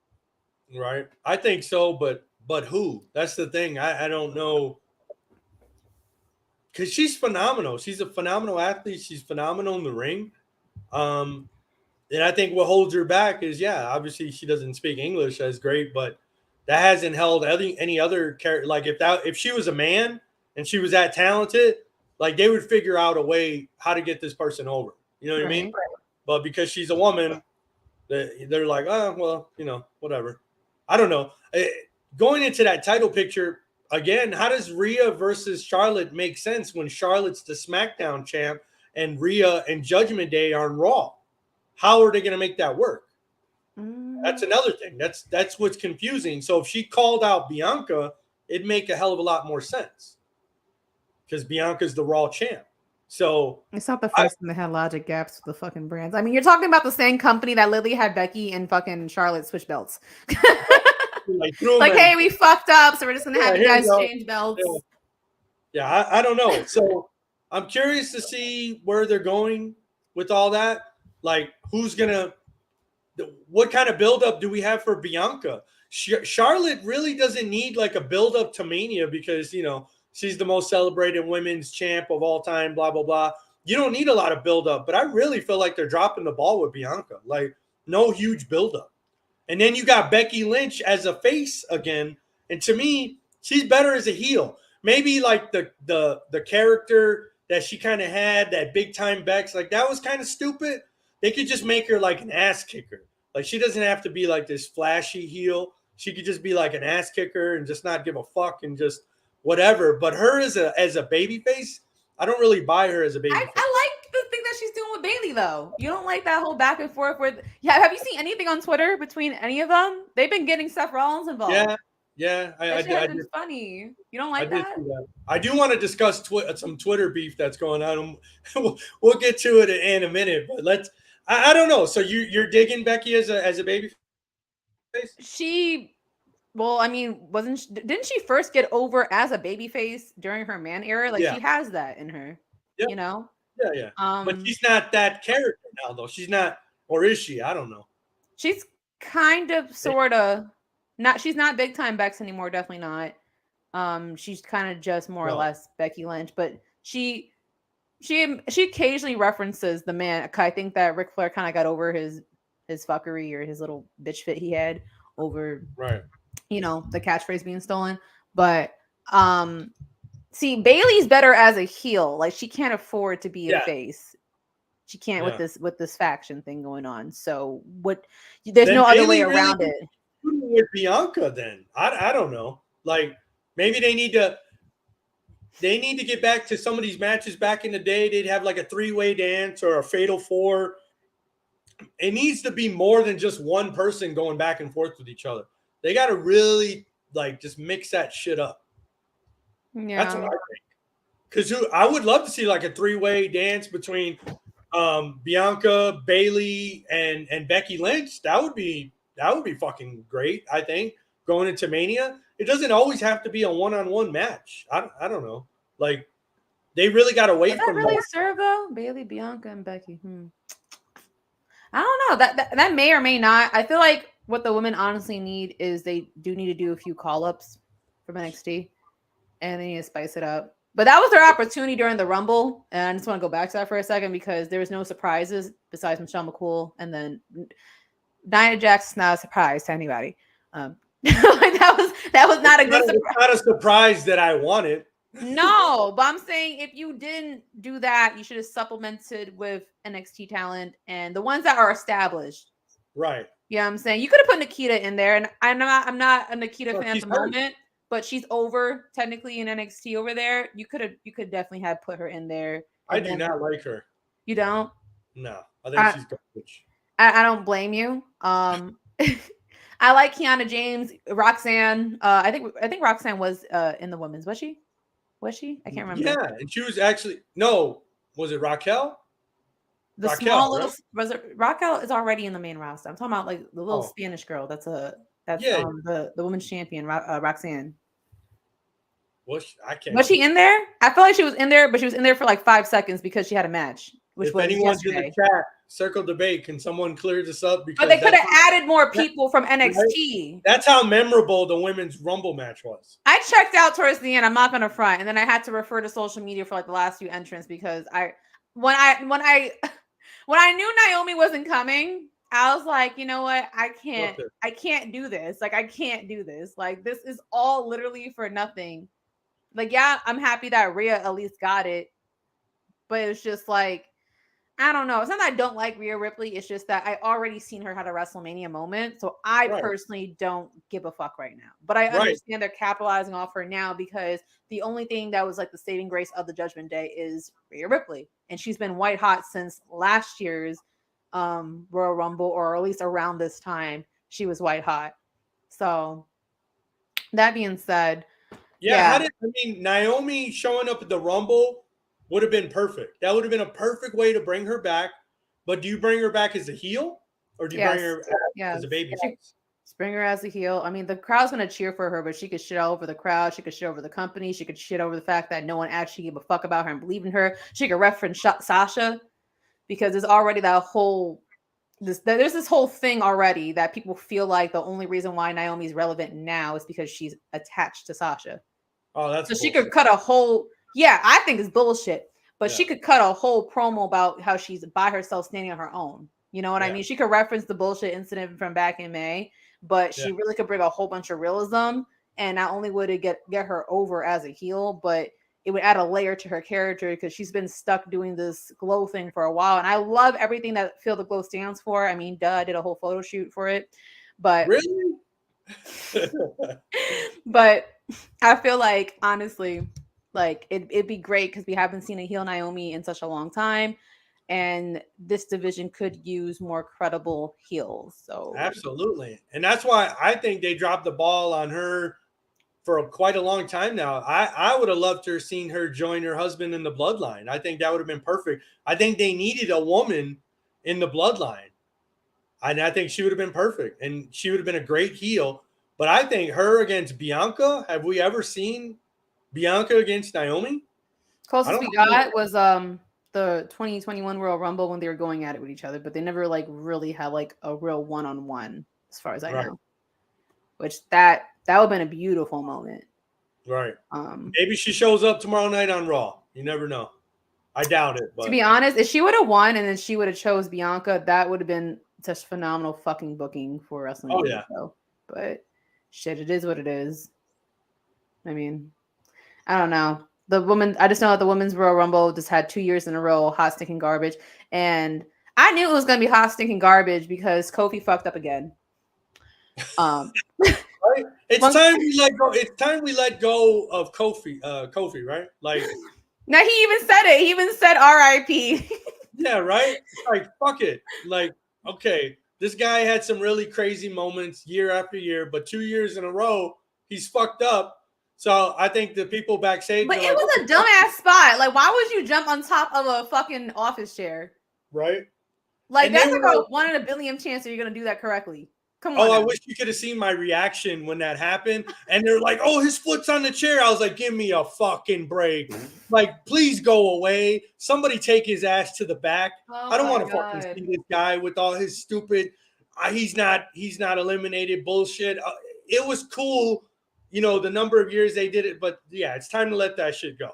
Right, I think so, but who? That's the thing. I don't know, because she's phenomenal. She's a phenomenal athlete. She's phenomenal in the ring. And I think what holds her back is, obviously she doesn't speak English as great, but that hasn't held any other character. Like if she was a man and she was that talented, like they would figure out a way how to get this person over. You know what I mean? But because she's a woman, they're like, oh, well, whatever. I don't know. Going into that title picture again, how does Rhea versus Charlotte make sense when Charlotte's the SmackDown champ and Rhea and Judgment Day are on Raw? How are they going to make that work? That's another thing. That's what's confusing. So if she called out Bianca, it'd make a hell of a lot more sense because Bianca's the Raw champ. So it's not the first time they had logic gaps with the fucking brands. I mean, you're talking about the same company that literally had Becky and fucking Charlotte switch belts. like, hey, we fucked up, so we're just gonna have you guys change belts. Yeah, I don't know. So I'm curious to see where they're going with all that. Like, what kind of buildup do we have for Bianca? Charlotte really doesn't need like a buildup to Mania because, she's the most celebrated women's champ of all time, blah, blah, blah. You don't need a lot of buildup, but I really feel like they're dropping the ball with Bianca. Like, no huge buildup. And then you got Becky Lynch as a face again. And to me, she's better as a heel. Maybe like the character that she kind of had, that big time Bex, like that was kind of stupid. They could just make her like an ass kicker. Like she doesn't have to be like this flashy heel. She could just be like an ass kicker and just not give a fuck and just whatever. But her as a baby face, I don't really buy her as a baby face. I like the thing that she's doing with Bayley though. You don't like that whole back and forth with have you seen anything on Twitter between any of them? They've been getting Seth Rollins involved. Yeah, I did. Funny. You don't like that? I do want to discuss some Twitter beef that's going on. We'll get to it in a minute, but let's. I don't know. So you're digging Becky as a baby face? Well, I mean, didn't she first get over as a baby face during her man era? Like she has that in her. Yep. You know? Yeah. But she's not that character now, though. She's not, or is she? I don't know. She's kind of, sort of. She's not big time Bex anymore, definitely not. She's kind of just more or less Becky Lynch, but she occasionally references the man. I think that Ric Flair kind of got over his fuckery or his little bitch fit he had over the catchphrase being stolen. But see, Bayley's better as a heel. Like she can't afford to be a face. She can't with this faction thing going on. So there's no other way around it. With Bianca, then I don't know. Like maybe they need to get back to some of these matches back in the day. They'd have like a 3-way dance or a fatal 4. It needs to be more than just one person going back and forth with each other. They got to really like just mix that shit up. Yeah, that's what I think. Because I would love to see like a 3-way dance between Bianca, Bayley, and Becky Lynch. That would be fucking great, I think, going into Mania. It doesn't always have to be a one-on-one match. I don't know. Like, they really got to wait for that really serve, though? Bayley, Bianca, and Becky. I don't know. That may or may not. I feel like what the women honestly need is they do need to do a few call-ups from NXT, and they need to spice it up. But that was their opportunity during the Rumble, and I just want to go back to that for a second because there was no surprises besides Michelle McCool, and then Nia Jax's not a surprise to anybody. Like that was not a good surprise. It's not a surprise that I want it. No, but I'm saying if you didn't do that, you should have supplemented with NXT talent and the ones that are established. Right. Yeah, I'm saying you could have put Nikita in there, and I'm not a Nikita fan at the moment, but she's over technically in NXT over there. You could definitely have put her in there. I do not like her. You don't? No, I think she's garbage. I don't blame you. I like Kiana James, Roxanne. I think Roxanne was in the women's. Was she? Was she? I can't remember. Yeah, and she was actually was it Raquel? The Raquel, small little was it Raquel is already in the main roster. I'm talking about like the little Spanish girl. That's the women's champion, Roxanne. I can't. Was she in there? I feel like she was in there, but she was in there for like 5 seconds because she had a match. Which if was anyone's in the chat, circle debate. Can someone clear this up? Because but they could have added more people from NXT. Right? That's how memorable the women's Rumble match was. I checked out towards the end. I'm not gonna front, and then I had to refer to social media for like the last few entrants because when I knew Naomi wasn't coming, I was like, you know what? I can't do this. Like, I can't do this. Like, this is all literally for nothing. Like, yeah, I'm happy that Rhea at least got it, but it's just like, I don't know. It's not that I don't like Rhea Ripley. It's just that I already seen her had a WrestleMania moment. So I personally don't give a fuck right now. But I understand they're capitalizing off her now because the only thing that was like the saving grace of the Judgment Day is Rhea Ripley. And she's been white hot since last year's Royal Rumble, or at least around this time, she was white hot. So that being said. Naomi showing up at the Rumble would have been perfect. That would have been a perfect way to bring her back. But do you bring her back as a heel, or do you bring her as a baby face? Bring her as a heel. I mean, the crowd's going to cheer for her, but she could shit all over the crowd. She could shit over the company. She could shit over the fact that no one actually gave a fuck about her and believed in her. She could reference Sasha because there's already that whole there's this whole thing already that people feel like the only reason why Naomi's relevant now is because she's attached to Sasha. Oh, that's so bullshit. She could cut a whole. Yeah, I think it's bullshit. But she could cut a whole promo about how she's by herself standing on her own. You know what I mean? She could reference the bullshit incident from back in May, but she really could bring a whole bunch of realism. And not only would it get her over as a heel, but it would add a layer to her character because she's been stuck doing this glow thing for a while. And I love everything that Feel the Glow stands for. I mean, I did a whole photo shoot for it. But really? But I feel like, honestly, like it'd be great because we haven't seen a heel Naomi in such a long time, and this division could use more credible heels. So absolutely, and that's why I think they dropped the ball on her for quite a long time now. I would have loved to have seen her join her husband in the Bloodline. I think that would have been perfect. I think they needed a woman in the Bloodline, and I think she would have been perfect, and she would have been a great heel. But I think her against Bianca, have we ever seen Bianca against Naomi? Closest we got was the 2021 Royal Rumble when they were going at it with each other, but they never like really had like a real one-on-one as far as I know. Which that would have been a beautiful moment. Right. Maybe she shows up tomorrow night on Raw. You never know. I doubt it. But to be honest, if she would have won and then she would have chose Bianca, that would have been just phenomenal fucking booking for wrestling. Oh yeah. But shit, it is what it is. I mean, I don't know. I just know that the women's Royal Rumble just had 2 years in a row hot stinking garbage, and I knew it was gonna be hot stinking garbage because Kofi fucked up again. Right? It's time we let go. It's time we let go of Kofi. Kofi, right? Like, now he even said it. He even said R.I.P. Yeah, right. Like, fuck it. Like, okay, this guy had some really crazy moments year after year, but 2 years in a row, he's fucked up. So I think the people backstage. But it was a dumbass spot. Like, why would you jump on top of a fucking office chair? Right. Like, that's like a 1 in a billion chance that you're gonna do that correctly. Come on. Oh, I wish you could have seen my reaction when that happened. And they're like, "Oh, his foot's on the chair." I was like, "Give me a fucking break! Like, please go away. Somebody take his ass to the back. I don't want to fucking see this guy with all his stupid. He's not eliminated bullshit. It was cool." You know, the number of years they did it, but yeah, it's time to let that shit go.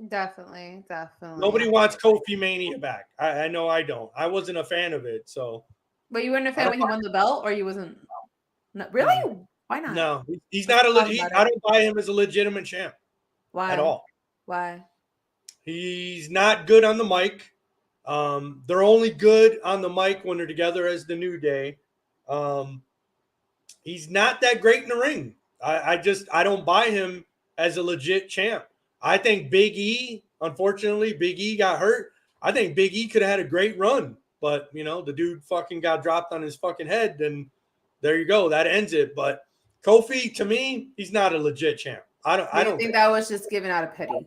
Definitely, definitely. Nobody wants Kofi Mania back. I know I don't. I wasn't a fan of it, so But you weren't a I fan don't. when he won the belt, or you wasn't? No, Mm-mm. really? Why not? No, he's Let's not a. talk about I it. don't buy him as a legitimate champ at Why? all. Why? He's not good on the mic. They're only good on the mic when they're together as the New Day. Um, he's not that great in the ring. I don't buy him as a legit champ. I think Big E, unfortunately, Big E got hurt. I think Big E could have had a great run, but the dude fucking got dropped on his fucking head, and there you go. That ends it. But Kofi, to me, he's not a legit champ. I don't. Do I you don't think think. that was just given out of pity?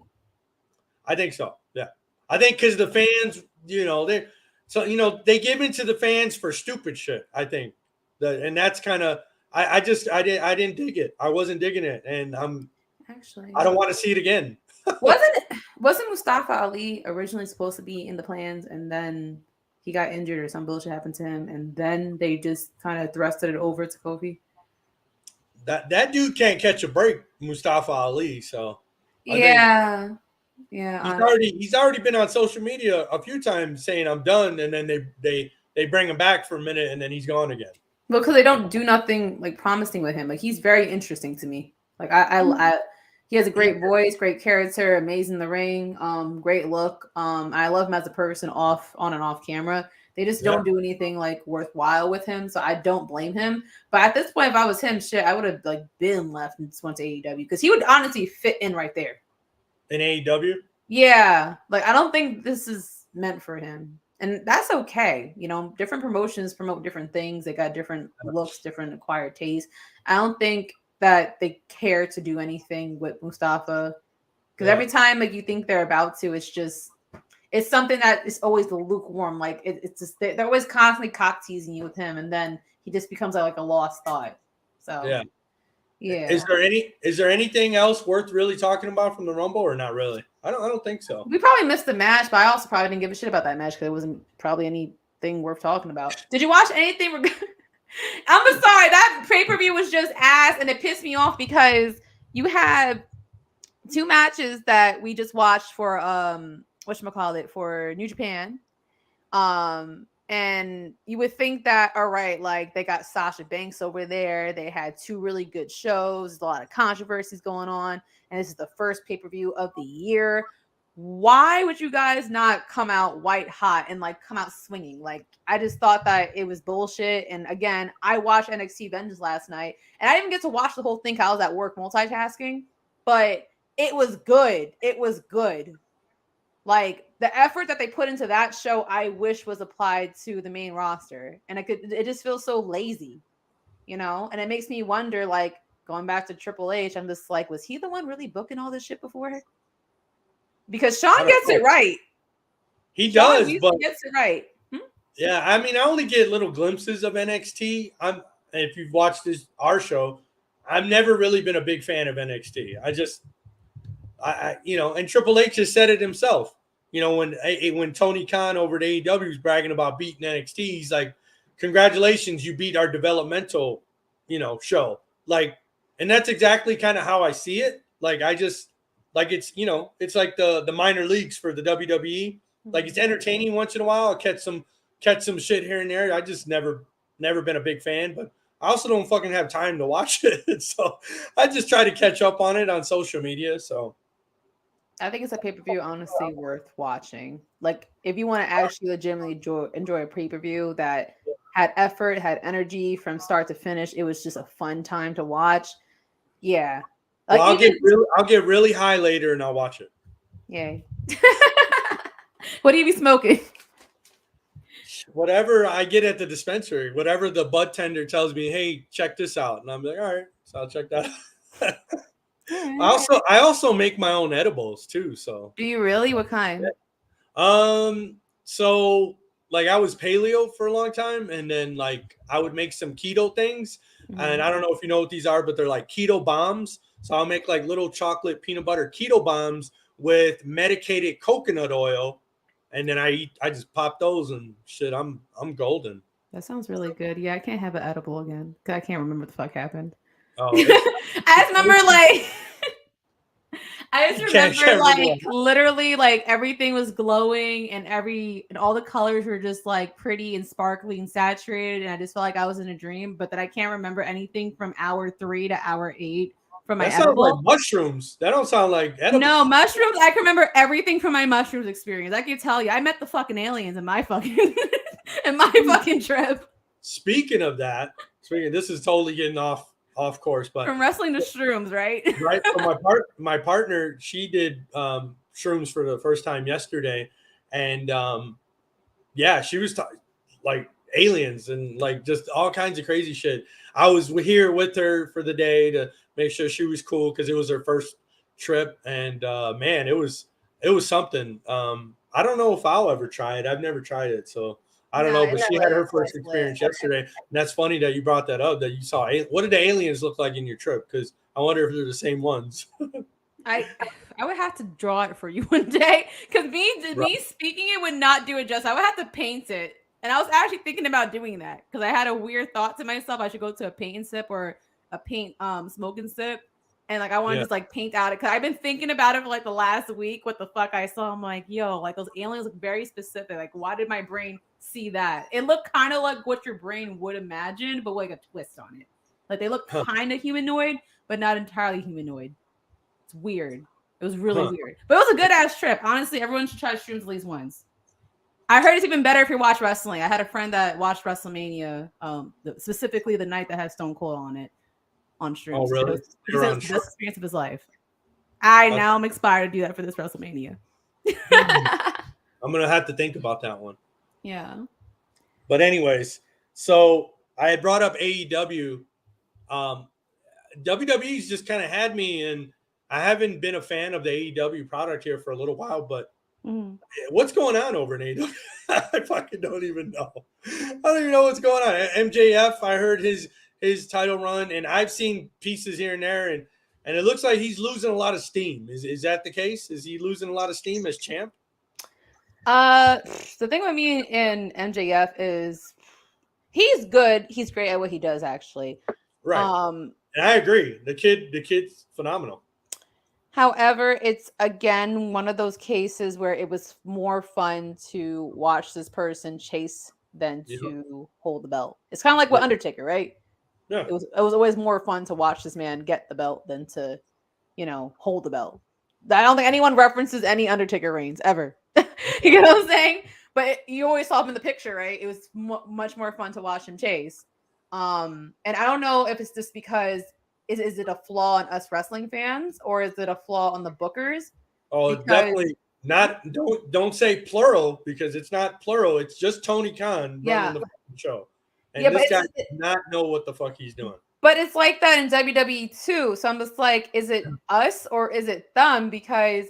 I think so. Yeah, I think because the fans, they give into the fans for stupid shit. I think and that's kind of I didn't dig it. I wasn't digging it, and Actually, I don't want to see it again. wasn't wasn't Mustafa Ali originally supposed to be in the plans, and then he got injured or some bullshit happened to him, and then they just kind of thrusted it over to Kofi? That dude can't catch a break, Mustafa Ali. So I think Yeah, yeah. he's already been on social media a few times saying I'm done, and then they bring him back for a minute, and then he's gone again. Well, because they don't do nothing like promising with him. Like he's very interesting to me. Like he has a great voice, great character, amazing in the ring, great look. I love him as a person, on and off camera. They just Yeah. don't do anything like worthwhile with him, so I don't blame him. But at this point, if I was him, shit, I would have like been left and just went to AEW because he would honestly fit in right there. In AEW. Yeah, like I don't think this is meant for him. And that's okay. Different promotions promote different things. They got different looks, different acquired tastes. I don't think that they care to do anything with Mustafa because Yeah. every time like you think they're about to, it's something that is always the lukewarm. Like it's just they're always constantly cock teasing you with him, and then he just becomes like a lost thought. So Yeah. yeah. Is there anything else worth really talking about from the Rumble, or not really? I don't think so. We probably missed the match, but I also probably didn't give a shit about that match because it wasn't probably anything worth talking about. Did you watch anything? I'm sorry, that pay per view was just ass, and it pissed me off because you had two matches that we just watched for whatchamacallit for New Japan. And you would think that, all right, like they got Sasha Banks over there. They had two really good shows, a lot of controversies going on, and this is the first pay-per-view of the year. Why would you guys not come out white hot and like come out swinging? Like I just thought that it was bullshit. And again, I watched NXT Vengeance last night, and I didn't get to watch the whole thing. I was at work multitasking, but it was good. It was good. Like the effort that they put into that show, I wish was applied to the main roster. And it just feels so lazy, And it makes me wonder, like, going back to Triple H, I'm just like, was he the one really booking all this shit before? Because Sean I don't gets know. it right. He Sean does, but usually gets it right. yeah, I mean, I only get little glimpses of NXT. If you've watched our show, I've never really been a big fan of NXT. And Triple H has said it himself. When Tony Khan over at AEW is bragging about beating NXT, he's like, "Congratulations, you beat our developmental, show." Like, and that's exactly kind of how I see it. Like, I just like it's like the minor leagues for the WWE. Like, it's entertaining once in a while. I'll catch some shit here and there. I just never been a big fan, but I also don't fucking have time to watch it. So I just try to catch up on it on social media. So I think it's a pay-per-view honestly worth watching. Like if you want to actually legitimately enjoy a pay-per-view that had effort, had energy from start to finish, it was just a fun time to watch. Yeah. well, Like even I'll get really high later and I'll watch it. yay. What do you be smoking? Whatever I get at the dispensary, whatever the bud tender tells me, hey, check this out. And I'm like, all right, so I'll check that out. I also make my own edibles too. So Do you really? What kind? So like I was paleo for a long time, and then like I would make some keto things. And I don't know if you know what these are, but they're like keto bombs. So I'll make like little chocolate peanut butter keto bombs with medicated coconut oil. And then I just pop those and shit. I'm golden. That sounds really good. Yeah, I can't have an edible again because I can't remember what the fuck happened. Oh, I just remember like I just remember like literally like everything was glowing and all the colors were just like pretty and sparkly and saturated, and I just felt like I was in a dream. But that I can't remember anything from hour 3 to hour 8 from my That sounds edible. like mushrooms. That don't sound like edible. No, mushrooms. I can remember everything from my mushrooms experience. I can tell you, I met the fucking aliens in my fucking trip. Speaking of that, this is totally getting off course, but from wrestling to shrooms, right? Right. So my partner, she did shrooms for the first time yesterday, and yeah, she was like aliens and like just all kinds of crazy shit. I was here with her for the day to make sure she was cool because it was her first trip, and man, it was something. I don't know if I'll ever try it. I've never tried it, so I don't know. But she had her first experience yesterday, and that's funny that you brought that up. That you saw. What did the aliens look like in your trip? Because I wonder if they're the same ones. I would have to draw it for you one day because me speaking it would not do it justice. I would have to paint it, and I was actually thinking about doing that because I had a weird thought to myself. I should go to a paint and sip or a paint smoke and sip, and like I want to just like paint out it because I've been thinking about it for like the last week. What the fuck I saw? I'm like, yo, like those aliens look very specific. Like, why did my brain see that? It looked kind of like what your brain would imagine, but like a twist on it. Like they look kind of humanoid, but not entirely humanoid. It's weird. It was really weird. But it was a good ass trip. Honestly, everyone should try shrooms at least once. I heard it's even better if you watch wrestling. I had a friend that watched WrestleMania, specifically the night that had Stone Cold on it on shrooms. Oh, really? He said it was the best experience of his life. Now I'm inspired to do that for this WrestleMania. I'm gonna have to think about that one. Yeah. But anyways, so I had brought up AEW. WWE's just kind of had me, and I haven't been a fan of the AEW product here for a little while, but what's going on over in AEW? I fucking don't even know. I don't even know what's going on. MJF, I heard his title run, and I've seen pieces here and there, and it looks like he's losing a lot of steam. Is that the case? Is he losing a lot of steam as champ? The thing with me and MJF is he's good. He's great at what he does, actually. Right. And I agree. The kid's phenomenal. However, it's again one of those cases where it was more fun to watch this person chase than to hold the belt. It's kind of like with Undertaker, right? Yeah. It was always more fun to watch this man get the belt than to, hold the belt. I don't think anyone references any Undertaker reigns ever. You know what I'm saying? But you always saw him in the picture, right? It was much more fun to watch him chase. And I don't know if it's just because is it a flaw on us wrestling fans or is it a flaw on the bookers? Oh, definitely not. Don't say plural because it's not plural. It's just Tony Khan running the show, and this guy does not know what the fuck he's doing. But it's like that in WWE too. So I'm just like, is it us or is it them? Because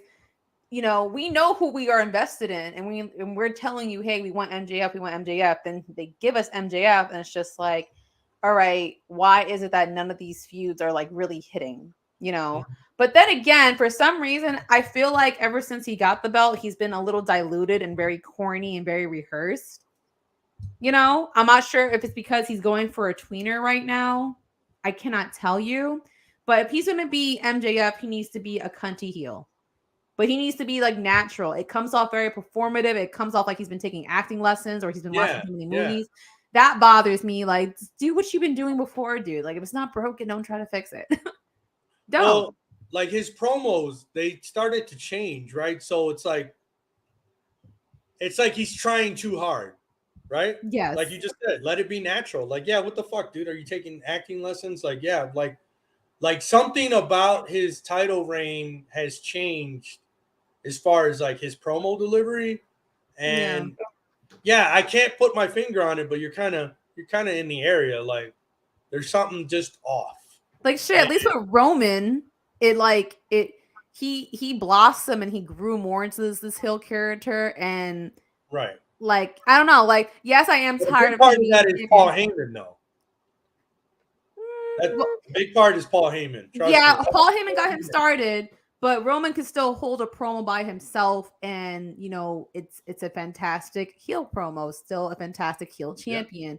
we know who we are invested in, and we're telling you, hey, we want MJF. Then they give us MJF, and it's just like, all right, why is it that none of these feuds are like really hitting? But then again, for some reason, I feel like ever since he got the belt, he's been a little diluted and very corny and very rehearsed. I'm not sure if it's because he's going for a tweener right now. I cannot tell you. But if he's going to be MJF, he needs to be a cunty heel. But he needs to be like natural. It comes off very performative. It comes off like he's been taking acting lessons or he's been watching too many movies. That bothers me. Like, do what you've been doing before, dude. Like, if it's not broken, don't try to fix it. Don't. Well, like his promos, they started to change, right? So it's like he's trying too hard, right? Yes. Like you just said, let it be natural. Like, yeah, what the fuck, dude? Are you taking acting lessons? Like, yeah, like something about his title reign has changed as far as like his promo delivery. And I can't put my finger on it, but you're kind of in the area. Like there's something just off. Like shit, at least with Roman, he blossomed and he grew more into this heel character and right. Like I don't know, like yes, I am tired of part of that is Paul Heyman though. That big part is Paul Heyman. Paul Heyman got him started, but Roman could still hold a promo by himself, and it's a fantastic heel promo, still a fantastic heel champion.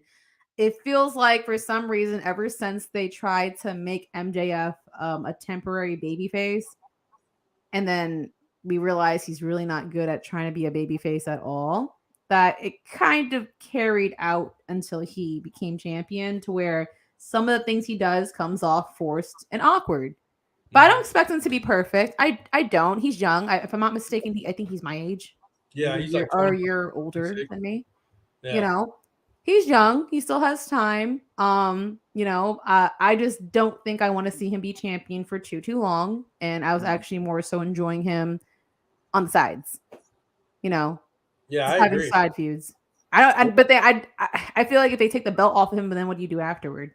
It feels like for some reason, ever since they tried to make MJF a temporary babyface, and then we realize he's really not good at trying to be a baby face at all. That it kind of carried out until he became champion, to where some of the things he does comes off forced and awkward. But I don't expect him to be perfect. I don't. He's young. If I'm not mistaken, I think he's my age, Yeah, maybe he's like a 25, year older 26. than me. You Yeah. know, he's young. He still has time. I just don't think I want to see him be champion for too long. And I was actually more so enjoying him on the sides. You know, Yeah, just I having agree. side feuds. I don't. But I feel like if they take the belt off of him, then what do you do afterward?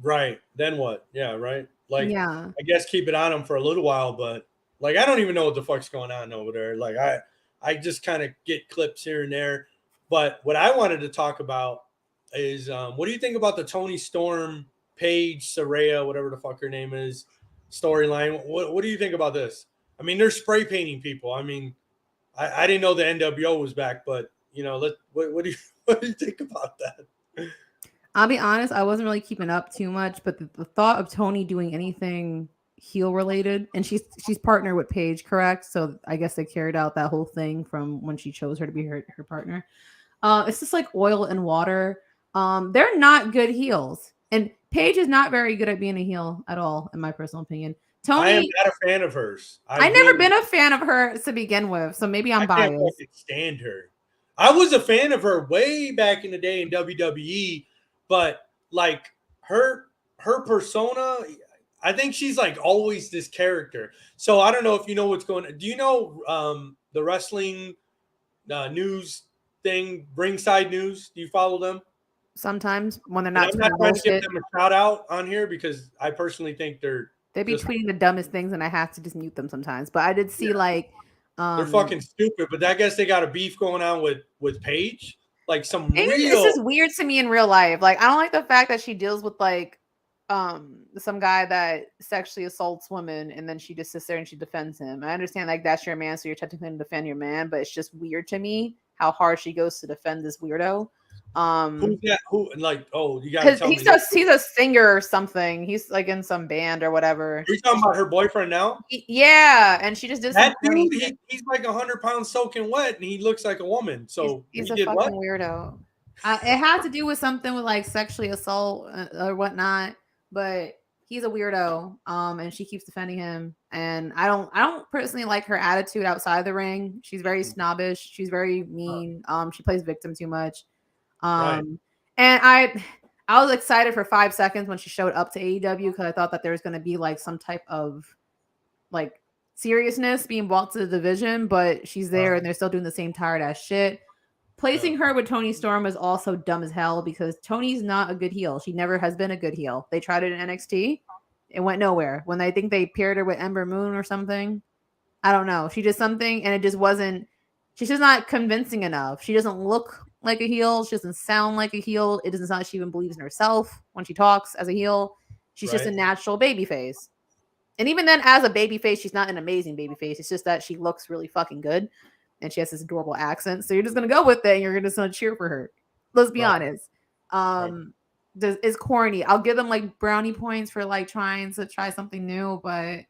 Right. Then what? Yeah, right. Like, Yeah. I guess keep it on him for a little while, but like I don't even know what the fuck's going on over there. Like I just kind of get clips here and there. But what I wanted to talk about is what do you think about the Tony Storm, Paige, Saraya, whatever the fuck her name is, storyline? What do you think about this? I mean, they're spray painting people. I mean, I didn't know the NWO was back, but you know, what do you what do you think about that? I'll be honest, I wasn't really keeping up too much, but the thought of Tony doing anything heel related, and she's partnered with Paige, correct? So I guess they carried out that whole thing from when she chose her to be her partner. It's just like oil and water. They're not good heels, and Paige is not very good at being a heel at all, in my personal opinion. I am Tony, not a fan of hers. I I never really been a fan of her to begin with, so maybe I'm I can't biased. fucking stand her. I was a fan of her way back in the day in WWE, but like her her persona, I think she's like always this character. So I don't know if you know what's going on. Do you know the wrestling news thing, Ringside News? Do you follow them? Sometimes when they're And not I'm not tweeting trying to give bullshit, them a shout out on here because I personally think they're they be just tweeting the dumbest things, and I have to just mute them sometimes. But I did see like, they're um, fucking stupid. But I guess they got a beef going on with Paige, like some Paige is real just weird to me in real life. Like, I don't like the fact that she deals with like, some guy that sexually assaults women, and then she just sits there and she defends him. I understand like that's your man, so you're technically going to defend your man, but it's just weird to me how hard she goes to defend this weirdo. who's Um, that? Who like? Oh, you got to because tell me. he's a singer or something. He's like in some band or whatever. Are you talking about her boyfriend now? Yeah, and she just did some That corny dude, shit. he's like 100 pounds soaking wet, and he looks like a woman. So He's he a did fucking what? weirdo. It had to do with something with like sexually assault or whatnot, but he's a weirdo. And she keeps defending him, and I don't personally like her attitude outside the ring. She's very snobbish. She's very mean. She plays victim too much. Right, Um, and I was excited for 5 seconds when she showed up to AEW, because I thought that there was going to be like some type of like seriousness being brought to the division, but she's there and they're still doing the same tired ass shit. yeah, Placing her with Tony Storm is also dumb as hell, because Tony's not a good heel. She never has been a good heel. They tried it in NXT, it went nowhere. When I think they paired her with Ember Moon or something, I don't know. She did something and it just wasn't. She's just not convincing enough. She doesn't look like a heel. She doesn't sound like a heel. It doesn't sound like she even believes in herself when she talks as a heel. She's just a right, natural baby face. And even then, as a baby face, she's not an amazing baby face. It's just that she looks really fucking good, and she has this adorable accent. So you're just gonna go with it, and you're just gonna cheer for her. Let's be right, honest. right. It's corny. I'll give them like brownie points for like trying to try something new, but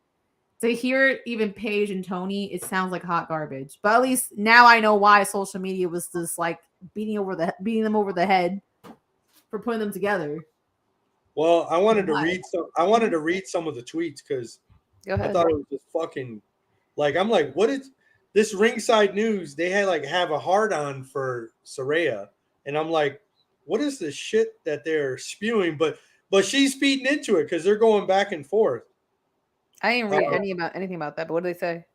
to hear even Paige and Tony, it sounds like hot garbage. But at least now I know why social media was just like beating them over the head for putting them together. Well, I wanted to Why? read some. I wanted to read some of the tweets because Go I ahead. thought it was just fucking like I'm like, what is this Ringside News? They had like have a hard on for Saraya, and I'm like, what is this shit that they're spewing? But she's feeding into it because they're going back and forth. I didn't Uh, read anything about that, but what do they say?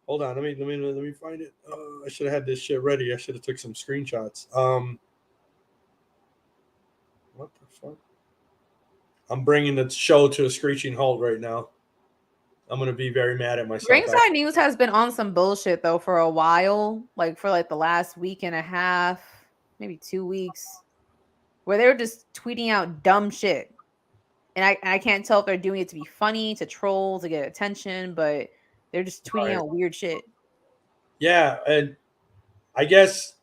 hold on, let me find it. I should have had this shit ready. I should have took some screenshots. What the fuck? I'm bringing the show to a screeching halt right now. I'm gonna be very mad at myself. Ringside News has been on some bullshit though for a while, like for like the last week and a half, maybe 2 weeks, where they were just tweeting out dumb shit. And I can't tell if they're doing it to be funny, to troll, to get attention, but they're just tweeting Right. out weird shit. Yeah, and I guess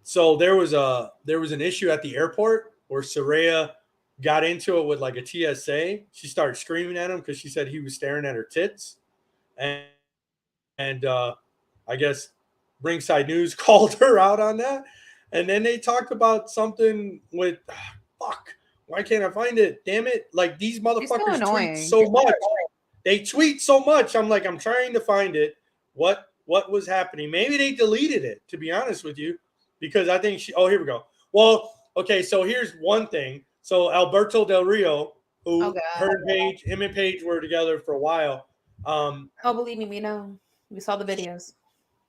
so. There was an issue at the airport where Saraya got into it with like a TSA. She started screaming at him because she said he was staring at her tits, and and I guess Ringside News called her out on that. And then they talked about something with fuck. Why can't I find it? Damn it! Like these motherfuckers tweet so much. They tweet so much. I'm like, I'm trying to find it. What was happening? Maybe they deleted it. To be honest with you, because I think she. Oh, here we go. Well, okay. So here's one thing. So Alberto Del Rio, who him and Paige were together for a while. Believe me, we know. We saw the videos.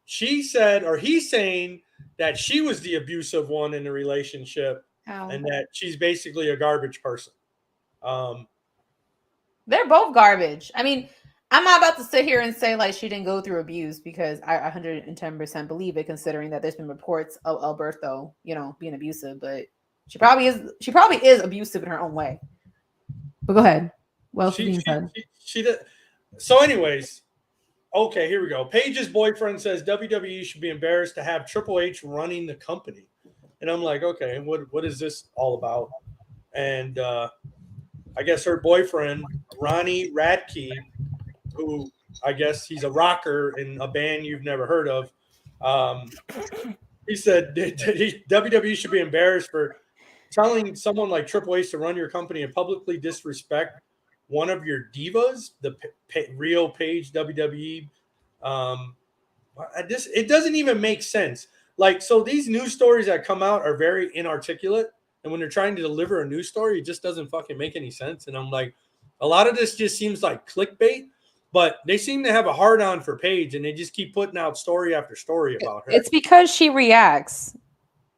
She said, or he's saying that she was the abusive one in the relationship, and that she's basically a garbage person. They're both garbage. I mean, I'm not about to sit here and say like she didn't go through abuse, because I 110% believe it, considering that there's been reports of Alberto, being abusive, but she probably is abusive in her own way. But go ahead. What else is being said? She did. So anyways, okay, here we go. Paige's boyfriend says WWE should be embarrassed to have Triple H running the company. And I'm like, okay, what is this all about? And I guess her boyfriend, Ronnie Radke, who I guess he's a rocker in a band you've never heard of, he said WWE should be embarrassed for telling someone like Triple H to run your company and publicly disrespect one of your divas, the real Paige WWE. It doesn't even make sense. Like, so these news stories that come out are very inarticulate. And when they're trying to deliver a news story, it just doesn't fucking make any sense. And I'm like, a lot of this just seems like clickbait, but they seem to have a hard on for Paige, and they just keep putting out story after story about her. It's because she reacts.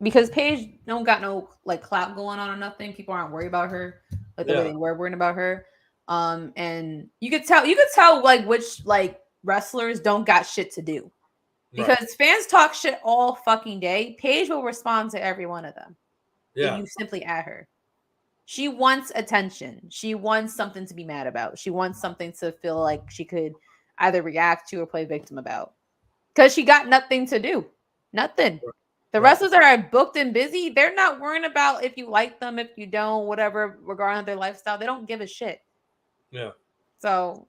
Because Paige don't got no like clout going on or nothing. People aren't worried about her like the way they were worried about her. And you could tell like which like wrestlers don't got shit to do, because fans talk shit all fucking day. Paige will respond to every one of them. Yeah, you simply at her. She wants attention. She wants something to be mad about. She wants something to feel like she could either react to or play victim about, because she got nothing to do. Nothing. The wrestlers that are booked and busy, they're not worrying about if you like them, if you don't, whatever, regarding their lifestyle. They don't give a shit. Yeah. So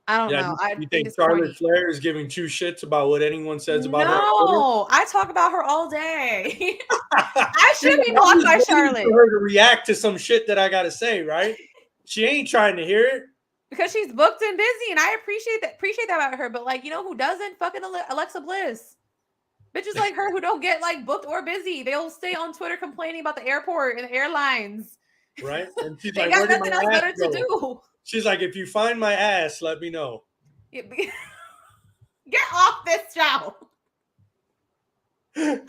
I don't know. You think Charlotte Flair is giving two shits about what anyone says about her? No, I talk about her all day. I should be blocked by Charlotte. For her to react to some shit that I gotta say, right? She ain't trying to hear it because she's booked and busy, and I appreciate that about her. But like, who doesn't? Fucking Alexa Bliss. Bitches like her who don't get like booked or busy, they'll stay on Twitter complaining about the airport and the airlines. Right? And she's they like, got nothing else better to do. She's like, if you find my ass, let me know. Get off this show. Hey,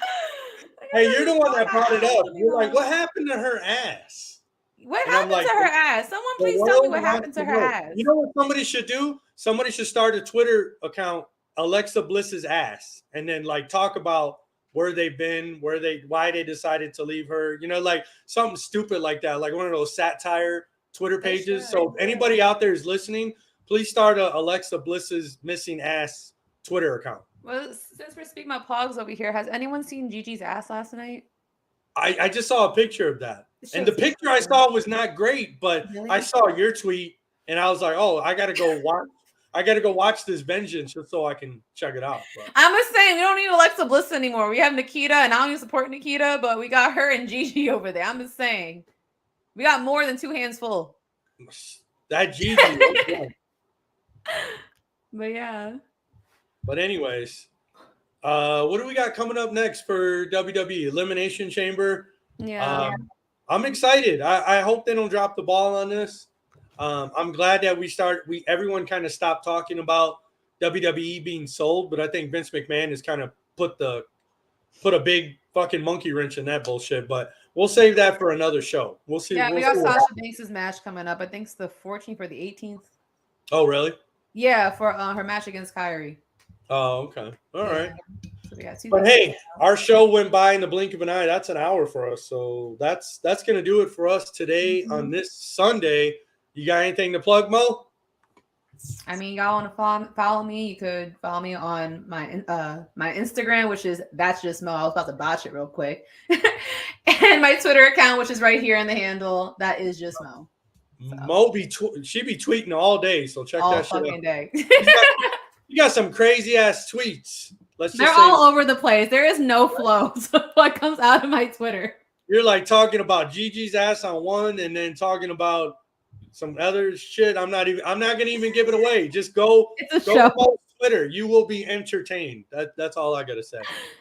you're the one that brought it up. You're like, what happened to her ass? What happened to her ass? Someone please tell me what happened to her ass. You know what somebody should do? Somebody should start a Twitter account, Alexa Bliss's ass, and then like talk about where they've been, why they decided to leave her. Like something stupid like that, like one of those satire Twitter pages. So if anybody out there is listening, please start a Alexa Bliss's missing ass Twitter account. Well, since we're speaking about pogs over here, has anyone seen Gigi's ass last night? I just saw a picture of that. And the picture I saw was not great, but really? I saw your tweet and I was like, oh, I gotta go watch this Vengeance just so I can check it out. But I'm just saying, we don't need Alexa Bliss anymore. We have Nikita, and I don't even support Nikita, but we got her and Gigi over there. I'm just saying, we got more than two hands full. That Gigi. But yeah. But anyways, what do we got coming up next for WWE Elimination Chamber? Yeah. I'm excited. I hope they don't drop the ball on this. I'm glad that everyone kind of stopped talking about WWE being sold, but I think Vince McMahon has kind of put a big fucking monkey wrench in that bullshit. But we'll save that for another show. We'll see. Yeah, we got Sasha Banks' match coming up. I think it's the 14th or the 18th. Oh, really? Yeah, for her match against Kyrie. Oh, okay. All right. So but hey, our show went by in the blink of an eye. That's an hour for us. So that's going to do it for us today on this Sunday. You got anything to plug, Mo? I mean, y'all want to follow me? You could follow me on my my Instagram, which is That's Just Mo. I was about to botch it real quick. And my Twitter account, which is right here in the handle. That is just Mo. So. Mo she be tweeting all day, so check all that shit out. All fucking day. You got some crazy ass tweets. They're all over the place. There is no flow to what comes out of my Twitter. You're like talking about Gigi's ass on one, and then talking about some other shit. I'm not gonna even give it away. Just go follow Twitter. You will be entertained. That's all I gotta say.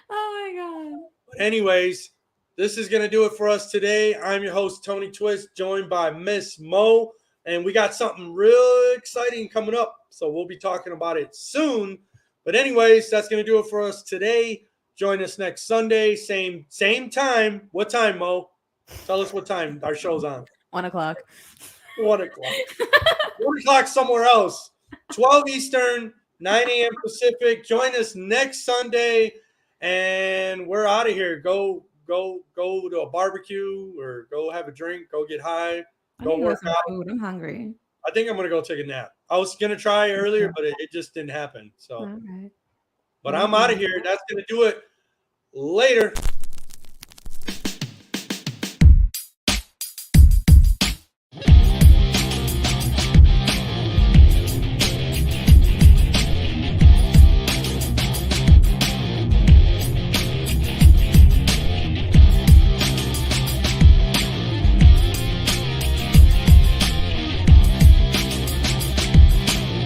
Oh my god. But anyways, this is gonna do it for us today. I'm your host, Tony Twist, joined by Miss Mo, and we got something real exciting coming up. So we'll be talking about it soon. But anyways, that's gonna do it for us today. Join us next Sunday, same time. What time, Mo? Tell us what time our show's on. 1 o'clock. 1 o'clock. 1 o'clock somewhere else. 12 Eastern, 9 a.m. Pacific. Join us next Sunday, and we're out of here. Go to a barbecue or go have a drink. Go get high. Go work out. Food. I'm hungry. I think I'm gonna go take a nap. I was gonna try earlier, but it just didn't happen. So, all right. But I'm out of here. That's gonna do it. Later.